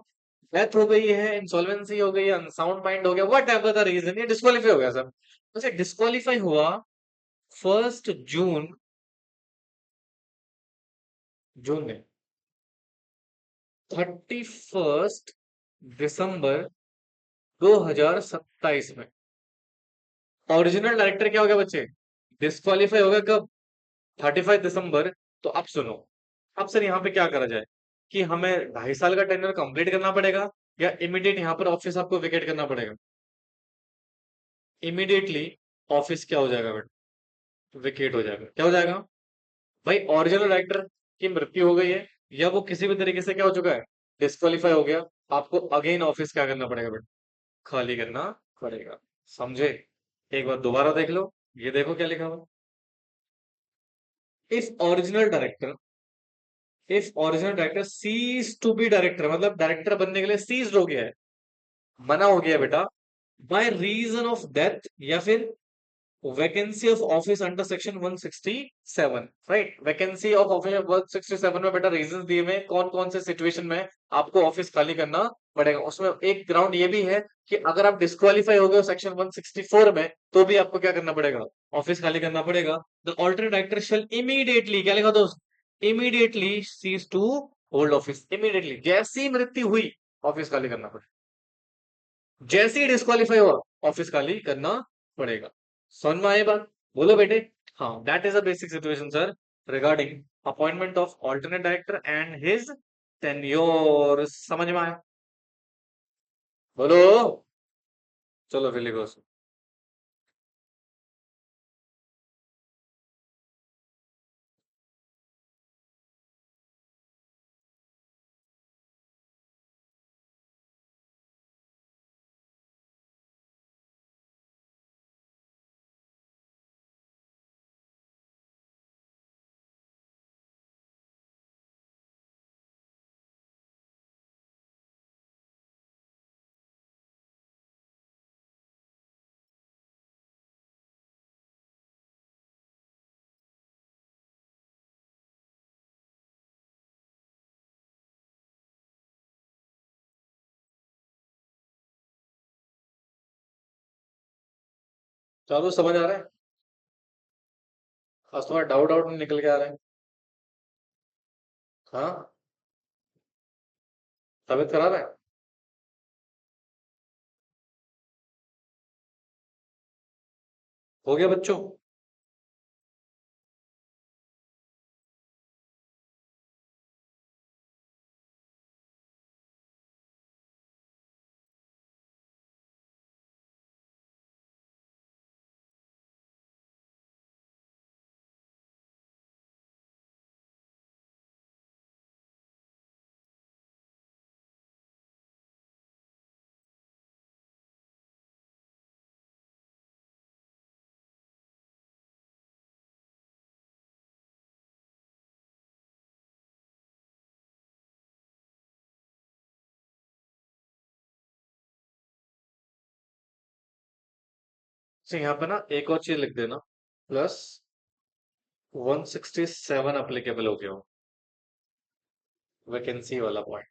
डेथ हो गई है, इंसॉल्वेंसी हो गई है, अनसाउंड माइंड हो गया, वट एवर द रीजन, ये डिस्क्वालीफाई हो गया सर। वैसे डिस्क्वालीफाई हुआ 1 जून, जून में 31 दिसंबर 2027 में। ओरिजिनल डायरेक्टर क्या हो गया बच्चे, डिस्क्वालीफाई हो गया कब, 31 दिसंबर। तो अब सुनो, अब सर यहाँ पे क्या करा जाए, कि हमें 2.5 साल का टेन्योर कंप्लीट करना पड़ेगा, या इमीडिएट यहाँ पर ऑफिस आपको वेकेट करना पड़ेगा। इमीडिएटली ऑफिस क्या हो जाएगा बेटा, वेकेट हो जाएगा। क्या हो जाएगा भाई, ओरिजिनल डायरेक्टर की मृत्यु हो गई है, या वो किसी भी तरीके से क्या हो चुका है, डिस्क्वालीफाई हो गया। आपको अगेन ऑफिस क्या करना पड़ेगा बेटा, खाली करना पड़ेगा। समझे? एक बार दोबारा देख लो, ये देखो क्या लिखा हुआ। If original director, if original director cease to be director, मतलब डायरेक्टर बनने के लिए सीज हो गया है, मना हो गया बेटा, बाय रीजन ऑफ डेथ, या फिर vacancy of office under section 167, right. Vacancy of office 167 में बेटा रीजंस दिए हुए हैं, कौन कौन से सिचुएशन में आपको ऑफिस खाली करना पड़ेगा। उसमें एक ग्राउंड ये भी है कि अगर आप डिस्क्वालीफाई हो गए सेक्शन 164 में, तो भी आपको क्या करना पड़ेगा, ऑफिस खाली करना पड़ेगा। The alternate director shall immediately, क्या लिखा दोस्त, immediately cease to hold office. Immediately जैसी मृत्यु हुई, ऑफिस खाली करना पड़ेगा। जैसे ही डिस्क्वालीफाई हुआ, ऑफिस खाली करना पड़ेगा। समझ में आए बात? बोलो बेटे। हाँ, that is a basic situation sir, regarding appointment of alternate director and his tenure. समझ में आया? बोलो। चलो फिर लिखो। चलो समझ आ रहा है? आज तुम्हारा डाउट आउट निकल के आ रहा है? हाँ, तबीयत खराब है? हो गया बच्चों? तो यहाँ पे ना एक और चीज लिख देना, प्लस 167 अप्लीकेबल हो गया, वैकेंसी वाला पॉइंट।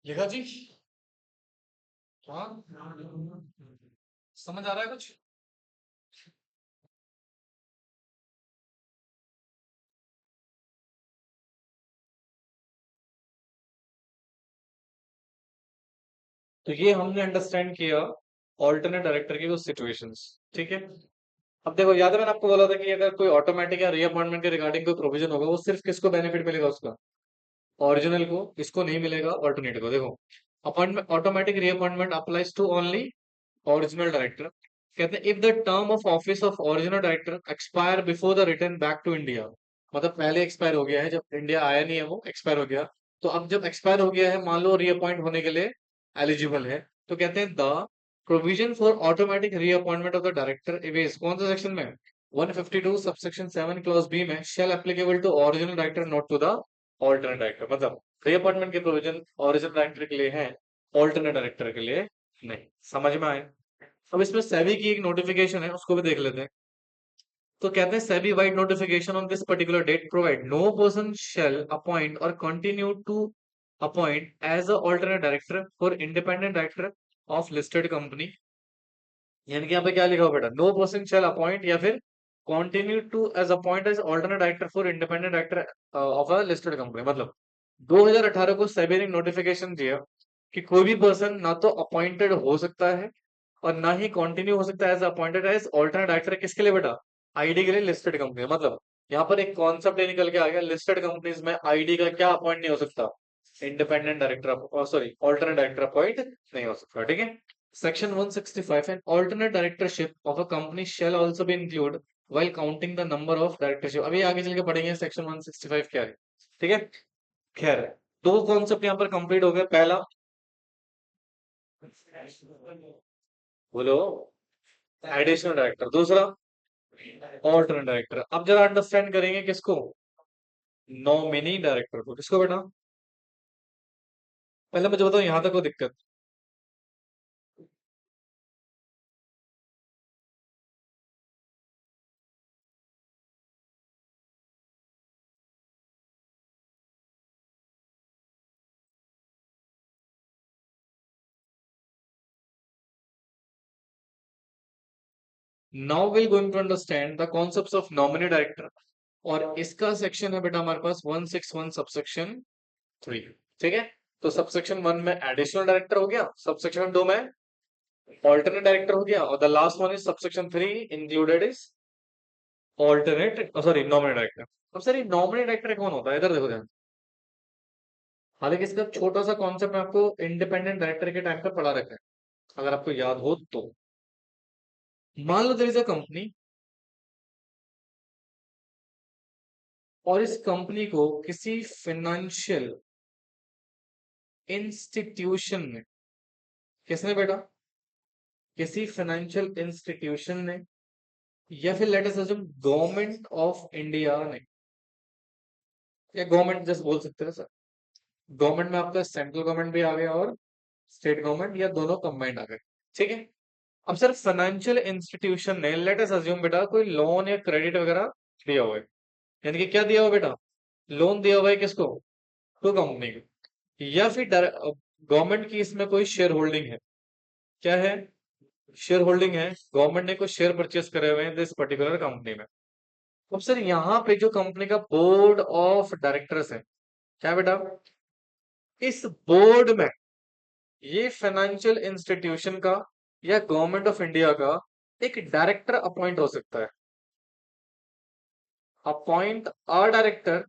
लिखा जी? हाँ, समझ आ रहा है कुछ? तो ये हमने अंडरस्टैंड किया ऑल्टरनेट डायरेक्टर की कुछ सिचुएशंस। ठीक है। अब देखो, याद है मैंने आपको बोला था कि अगर कोई ऑटोमेटिक या रीअपॉइंटमेंट के रिगार्डिंग कोई प्रोविजन होगा, वो सिर्फ किसको बेनिफिट मिलेगा? उसका ओरिजिनल को, इसको नहीं मिलेगा ऑल्टरनेट को। देखो, appointment automatic reappointment applies to only original director. कहते हैं if the term of office of original director expire before the return back to India. मतलब पहले एक्सपायर हो गया है, जब इंडिया आया नहीं है वो एक्सपायर हो गया। तो अब जब एक्सपायर हो गया है, मान लो रीअपॉइंट होने के लिए एलिजिबल है, तो कहते हैं the provision for automatic reappointment of the director इवेज। कौन सा सेक्शन में? 152 सबसेक्शन 7 क्लॉज बी में, shall applicable to original director not to the alternate director. मतलब रीअपॉइंटमेंट के प्रोविजन ओरिजिनल डायरेक्टर के लिए है, ऑल्टरनेट डायरेक्टर के लिए नहीं। समझ में आए? अब इसमें सेबी की एक नोटिफिकेशन है, उसको भी देख लेते हैं। तो कहते हैं SEBI vide notification on this particular date provide no person shall appoint और continue to appoint as a alternate director for independent director of listed company. यानी कि यहाँ पे क्या लिखा हुआ बेटा? नो पर्सन शेल अपॉइंट या फिर continue to as appoint as alternate director for independent director of a listed company. मतलब 2018 को सेबी ने नोटिफिकेशन दिया कि कोई भी पर्सन ना तो अपॉइंटेड हो सकता है और ना ही कंटिन्यू हो सकता है as appointed as alternate director. किसके लिए बेटा? आईडी के लिए, लिस्टेड कंपनी। मतलब यहाँ पर एक कॉन्सेप्ट निकल के आ गया, लिस्टेड कंपनीज में आईडी का क्या अपॉइंट नहीं हो सकता? Independent director, sorry alternate director appoint नहीं हो सकता। ठीक है। Section 165, an alternate directorship of a company shall also be included while counting the number of directorship। अभी आगे चल के पढ़ेंगे सेक्शन 165 क्या है। ठीक है। खैर, दो कॉन्सेप्ट यहाँ पर कंप्लीट हो गए। पहला, बोलो, एडिशनल डायरेक्टर। दूसरा, ऑल्टरनेट डायरेक्टर। अब जरा अंडरस्टैंड करेंगे किसको? नॉमिनी डायरेक्टर को। किसको बेटा? पहले मुझे बताओ, यहां तक कोई दिक्कत? Now will going to understand the concepts of nominee director. और इसका सेक्शन है बेटा हमारे पास 161 सबसेक्शन 3। ठीक है। तो सबसेक्शन 1 में एडिशनल डायरेक्टर हो गया, सबसेक्शन 2 में ऑल्टरनेट डायरेक्टर हो गया, और the last one is subsection 3 included is alternate, sorry nominee director. अब सर ये नॉमिनी डायरेक्टर कौन होता है? इधर देखो ध्यान। हालांकि इसका छोटा सा कॉन्सेप्ट मैं आपको इंडिपेंडेंट डायरेक्टर के टाइम पे पढ़ा रखा है, अगर आपको याद हो तो। मान लो देयर इज अ कंपनी, और इस कंपनी को किसी फाइनेंशियल इंस्टीट्यूशन ने, किसने बेटा? किसी फाइनेंशियल इंस्टीट्यूशन ने, या फिर late us assume government of India ने, या गवर्नमेंट जस्ट बोल सकते हैं सर। गवर्नमेंट में आपका सेंट्रल गवर्नमेंट भी आ गया और स्टेट गवर्नमेंट, या दोनों कंबाइंड आ गए। ठीक है। अब सर फाइनेंशियल इंस्टीट्यूशन ने, लेट अस अज्यूम बेटा, कोई लोन या क्रेडिट वगैरह दिया हुआ है। यानी कि क्या दिया हुआ बेटा? लोन दिया हुआ है किसको? तो कंपनी को। या फिर गवर्नमेंट की इसमें कोई शेयर होल्डिंग है। क्या है? शेयर होल्डिंग है, गवर्नमेंट ने कुछ शेयर परचेस करे हुए हैं दिस पर्टिकुलर कंपनी में। अब सर यहाँ पे जो कंपनी का बोर्ड ऑफ डायरेक्टर्स है, क्या बेटा? इस बोर्ड में ये फाइनेंशियल इंस्टीट्यूशन का या गवर्नमेंट ऑफ इंडिया का एक डायरेक्टर अपॉइंट हो सकता है। अपॉइंट अ डायरेक्टर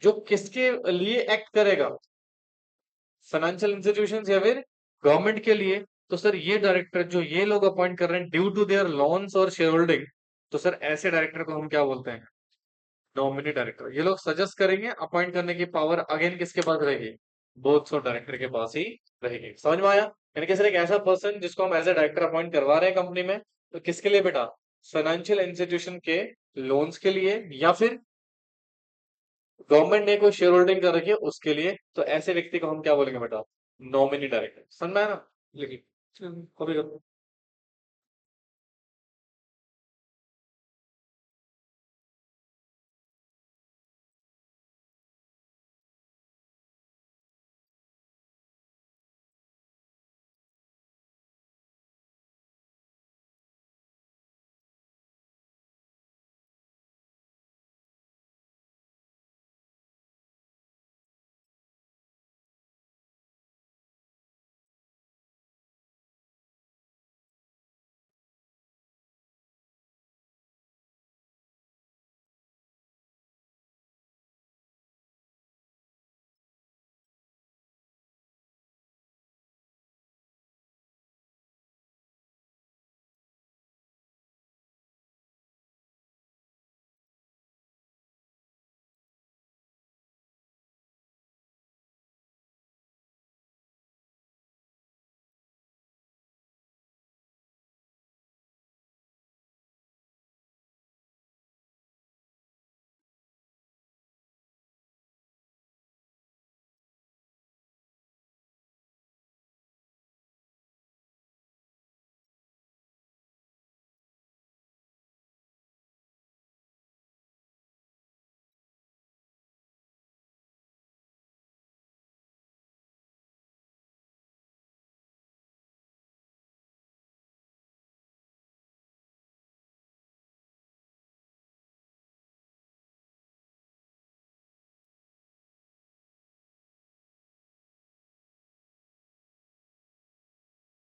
जो किसके लिए एक्ट करेगा? फाइनेंशियल इंस्टीट्यूशन या फिर गवर्नमेंट के लिए। तो सर ये डायरेक्टर जो ये लोग अपॉइंट कर रहे हैं ड्यू टू देयर लॉन्स और शेयर होल्डिंग, तो सर ऐसे डायरेक्टर को हम क्या बोलते हैं? Nominee director. ये लोग सजेस्ट करेंगे, अपॉइंट करने की पावर अगेन किसके पास रहेगी? बोथ ऑफ डायरेक्टर के पास ही रहेगी। समझ में आया? यानी कि सर एक ऐसा पर्सन जिसको हम एज ए डायरेक्टर अपॉइंट करवा रहे हैं कंपनी में, तो किसके लिए बेटा? फाइनेंशियल इंस्टीट्यूशन के लोन्स के लिए, या फिर गवर्नमेंट ने कोई शेयर होल्डिंग कर रखी है उसके लिए। तो ऐसे व्यक्ति को हम क्या बोलेंगे बेटा? Nominee director. समझ में आया ना? लिखिए कॉपी करो।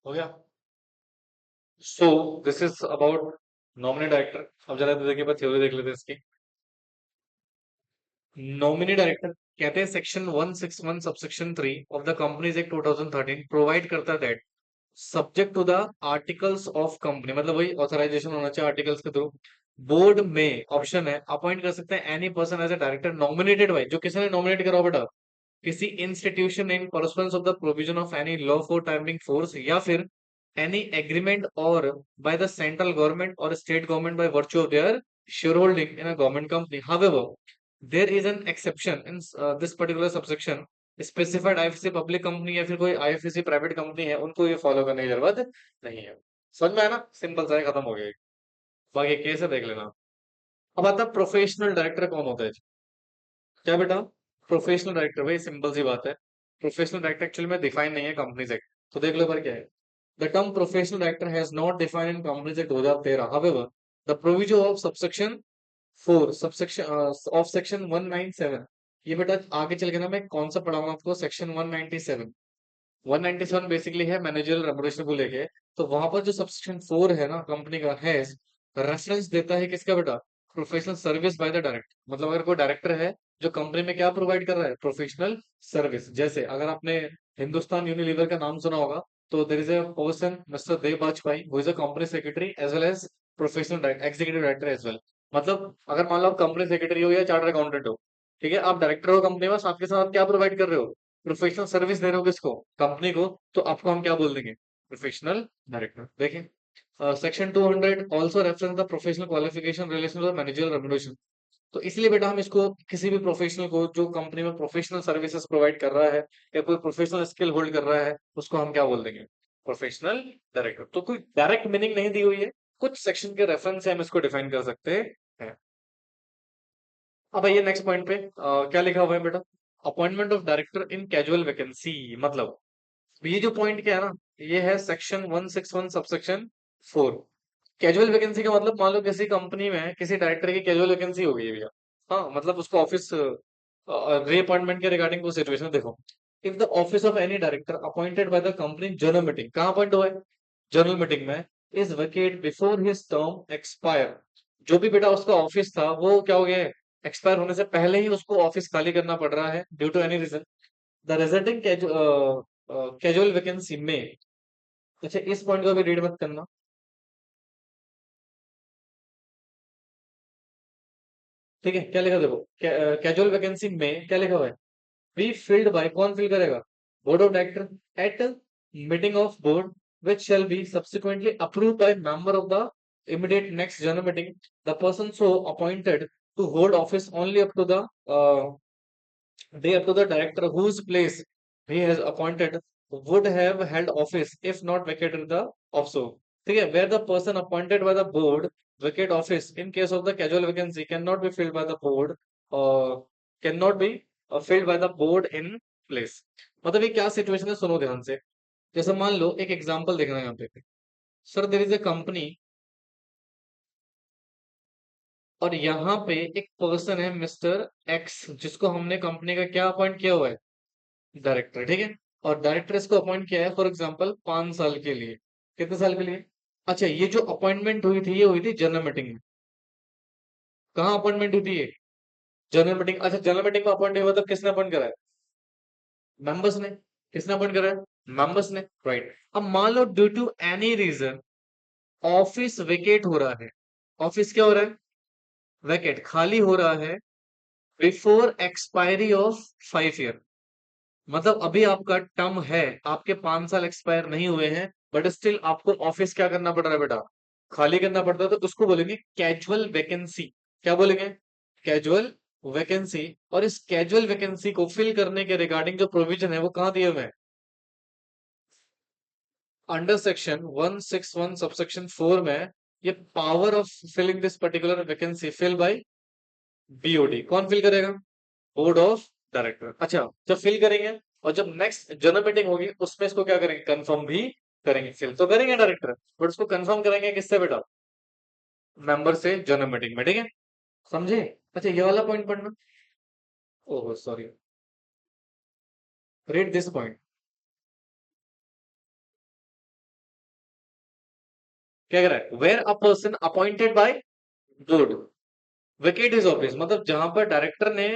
हो गया। So this is about nominee director. अब जरा देखिए थ्योरी देख लेते हैं इसकी। नॉमिनी डायरेक्टर कहते हैं section 161 subsection 3 of the companies act 2013 provide करता है that subject to the articles of company, मतलब वही ऑथराइजेशन होना चाहिए आर्टिकल्स के थ्रू, बोर्ड में ऑप्शन है अपॉइंट कर सकते हैं any person as a director nominated by, जो किसी ने नॉमिनेट करा हो बेटा, किसी institution in prospect of the provision of any law for timing force, या फिर एनी एग्रीमेंट और बाय द सेंट्रल गवर्नमेंट और state government by virtue of their shareholding in a government company. However there is an exception in this particular subsection, specified IFSC public company या फिर कोई IFSC private company है, उनको ये follow करने की जरूरत नहीं है। समझ में आया ना, सिंपल सा है, खत्म हो गया ये। बाकी केस है देख लेना। अब आता है प्रोफेशनल डायरेक्टर कौन होता है। क्या बेटा, प्रोफेशनल डायरेक्टर, भाई सिंपल सी बात है, प्रोफेशनल डायरेक्टर एक्चुअली में डिफाइन नहीं है कंपनीज एक्ट, तो देख लो पर क्या है। The term professional director has not defined in companies act 2013, however the provision of subsection 4 subsection of section 197, ये बेटा आगे चल के ना मैं कौन सा पढ़ाऊंगा आपको, सेक्शन 197। 197 बेसिकली है मैनेजरियल रेमुनरेशन को लेके। तो वहां पर जो सबसेक्शन 4 है ना कंपनी का, है रेफरेंस देता है किसका बेटा, professional service by the director. मतलब अगर कोई डायरेक्टर है जो कंपनी में क्या प्रोवाइड कर रहा है, प्रोफेशनल सर्विस। जैसे अगर आपने हिंदुस्तान यूनिलीवर का नाम सुना होगा, तो there is a person mister Dev Bajpai who is a company secretary as well as professional executive director as well. मतलब अगर मान लो आप कंपनी सेक्रेटरी हो या चार्टर्ड अकाउंटेंट हो, ठीक है, आप डायरेक्टर हो कंपनी में, साथ के साथ क्या प्रोवाइड कर रहे हो, प्रोफेशनल सर्विस दे रहे हो किसको, कंपनी को, तो आपको हम क्या बोल देंगे, प्रोफेशनल डायरेक्टर। देखें section 200 also reference the professional qualification relation to managerial remuneration. तो इसलिए बेटा हम इसको किसी भी प्रोफेशनल को जो कंपनी में प्रोफेशनल सर्विसेज प्रोवाइड कर रहा है या कोई प्रोफेशनल स्किल होल्ड कर रहा है, उसको हम क्या बोल देंगे, प्रोफेशनल डायरेक्टर। तो कोई डायरेक्ट मीनिंग नहीं दी हुई है, कुछ सेक्शन के रेफरेंस से हम इसको डिफाइन कर सकते हैं। अब आइए नेक्स्ट पॉइंट पे, क्या लिखा हुआ है बेटा, appointment of director in casual vacancy. मतलब ये जो पॉइंट क्या है ना, ये है सेक्शन 161 सबसेक्शन 4। कैजुअल वैकेंसी का मतलब मान लो किसी कंपनी में किसी डायरेक्टर की कैजुअल वैकेंसी हो गई है भैया, हाँ मतलब उसको ऑफिस रीअपॉइंटमेंट के रिगार्डिंग वो सिचुएशन देखो। If the office of any director appointed by the company general meeting, कहाँ अपॉइंट हुआ है, जनरल मीटिंग में, is vacate before his term expire, जो भी बेटा उसका ऑफिस था वो क्या हो गया है, एक्सपायर होने से पहले ही उसको ऑफिस खाली करना पड़ रहा है due to any reason, the resulting casual vacancy में। अच्छा इस पॉइंट को भी रीड मत करना, ठीक है, क्या लिखा देखो, कैजुअल वैकेंसी में क्या लिखा हुआ है, बी फिल्ड बाय, कौन फिल करेगा, board of director at meeting of board which shall be subsequently approved by member of the immediate next general meeting, the person so appointed to hold office only up to the uh, day up to the director whose place he has appointed would have held office if not vacated the office, ठीक है, where the person appointed by the board vacate office in case of the casual vacancy cannot be filled by the board, cannot be filled by the board in place। मतलब ये क्या situation है, सुनो ध्यान से। जैसे मान लो एक एग्जांपल देखना है यहाँ पे, sir there is a company और यहाँ पे एक पर्सन है मिस्टर एक्स, जिसको हमने कंपनी का क्या अपॉइंट किया हुआ है, डायरेक्टर, ठीक है। और डायरेक्टर इसको अपॉइंट किया है फॉर एग्जांपल 5 साल के लिए। कितने साल के लिए, अच्छा ये जो अपॉइंटमेंट हुई थी ये हुई थी जनरल मीटिंग में। कहाँ अपॉइंटमेंट हुई थी ये, जनरल मीटिंग। अच्छा जनरल मीटिंग में अपॉइंट हुआ, तब किसने अपॉइंट करा है, मेंबर्स ने। किसने अपॉइंट करा है, मेंबर्स ने, राइट। अब मान लो due to any reason office vacate हो रहा है, ऑफिस क्या हो रहा है, वैकेट खाली हो रहा है, बिफोर एक्सपायरी ऑफ 5 ईयर। मतलब अभी आपका टर्म है, आपके 5 साल एक्सपायर नहीं हुए हैं, बट स्टिल आपको ऑफिस क्या करना पड़ रहा है बेटा, खाली करना पड़ता है, तो उसको बोलेंगे कैजुअल वैकेंसी। क्या बोलेंगे, कैजुअल वैकेंसी। और इस कैजुअल वैकेंसी को फिल करने के रिगार्डिंग जो प्रोविजन है वो कहाँ दिए हुए हैं, अंडर सेक्शन 161 सबसेक्शन 4 में। ये power of filling this particular vacancy fill by BOD, कौन फिल करेगा, बोर्ड ऑफ डायरेक्टर। अच्छा जब फिल करेंगे और जब नेक्स्ट जनरल मीटिंग होगी उसमें इसको क्या करेंगे, कंफर्म भी करेंगे। फिल तो करेंगे डायरेक्टर, बट उसको कंफर्म करेंगे किससे बेटा, मेंबर से जनरल मीटिंग में, ठीक है, समझे। अच्छा ये वाला पॉइंट पढ़ना, oh sorry, read this point. क्या कह रहा है, where a person appointed by board vacate is office, मतलब जहां पर डायरेक्टर ने,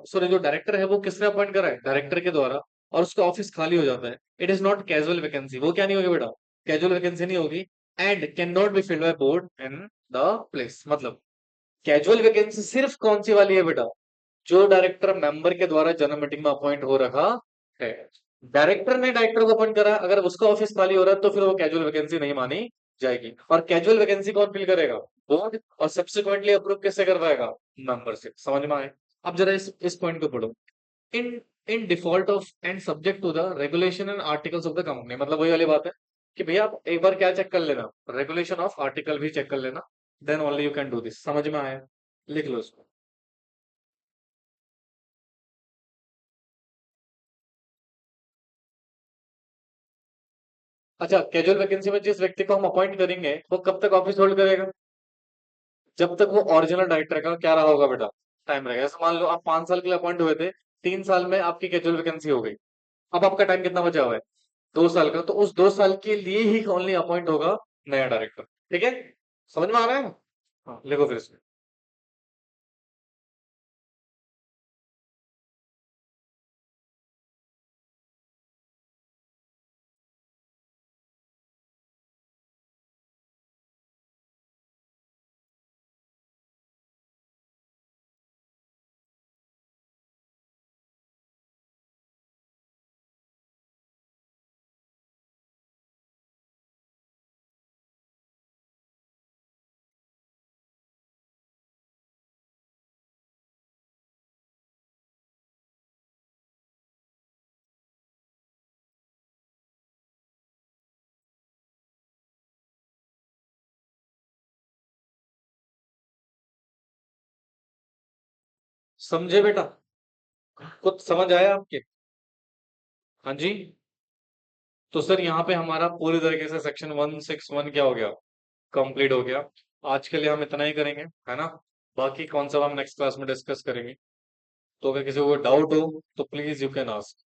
सॉरी, जो डायरेक्टर है वो किसने अपॉइंट करा है, डायरेक्टर के द्वारा, और उसका ऑफिस खाली हो जाता है। It is not casual vacancy, वो क्या नहीं होगी बेटा, कैजुअल वैकेंसी नहीं होगी। And can not be filled by board in the place, मतलब कैजुअल वैकेंसी सिर्फ कौन सी वाली है बेटा, जो डायरेक्टर मेंबर के द्वारा जनरल मीटिंग में अपॉइंट हो रखा है। डायरेक्टर ने डायरेक्टर को अपॉइंट करा, अगर उसका ऑफिस खाली हो रहा है तो फिर वो कैजुअल वैकेंसी नहीं मानी जाएगी। और कैजुअल वैकेंसी कौन फिल करेगा, बोर्ड, और सब्सिक्वेंटली अप्रूव किससे करवाएगा, मेंबरशिप। समझ में आए? अब जरा इस पॉइंट को पढ़ो। In in default of and subject to the regulation and articles of the company, मतलब वही वाली बात है कि भैया आप एक बार क्या चेक कर लेना, रेगुलेशन ऑफ आर्टिकल भी चेक कर लेना, then only you can do this. समझ में आया? लिख लो इसको। अच्छा, कैजुअल वैकेंसी में जिस व्यक्ति को हम अपॉइंट करेंगे वो कब तक ऑफिस होल्ड करेगा, जब तक वो ओरिजिनल डायरेक्टर का क्या रहा होगा बेटा, टाइम रहेगा। जैसे मान लो आप 5 साल के लिए अपॉइंट हुए थे, 3 साल में आपकी कैजुअल वैकेंसी हो गई, अब आपका टाइम कितना बचा हुआ है, 2 साल का, तो उस 2 साल के लिए ही ओनली अपॉइंट होगा नया डायरेक्टर। ठीक है? समझ में आ रहा है? हाँ, लिखो फिर इसमें। समझे बेटा? कुछ समझ आया आपके? हाँ जी। तो सर यहाँ पे हमारा पूरी तरीके से सेक्शन 161 क्या हो गया, कंप्लीट हो गया। आज के लिए हम इतना ही करेंगे, है ना? बाकी कौन सा हम नेक्स्ट क्लास में डिस्कस करेंगे। तो अगर किसी को डाउट हो तो प्लीज यू कैन आस्क।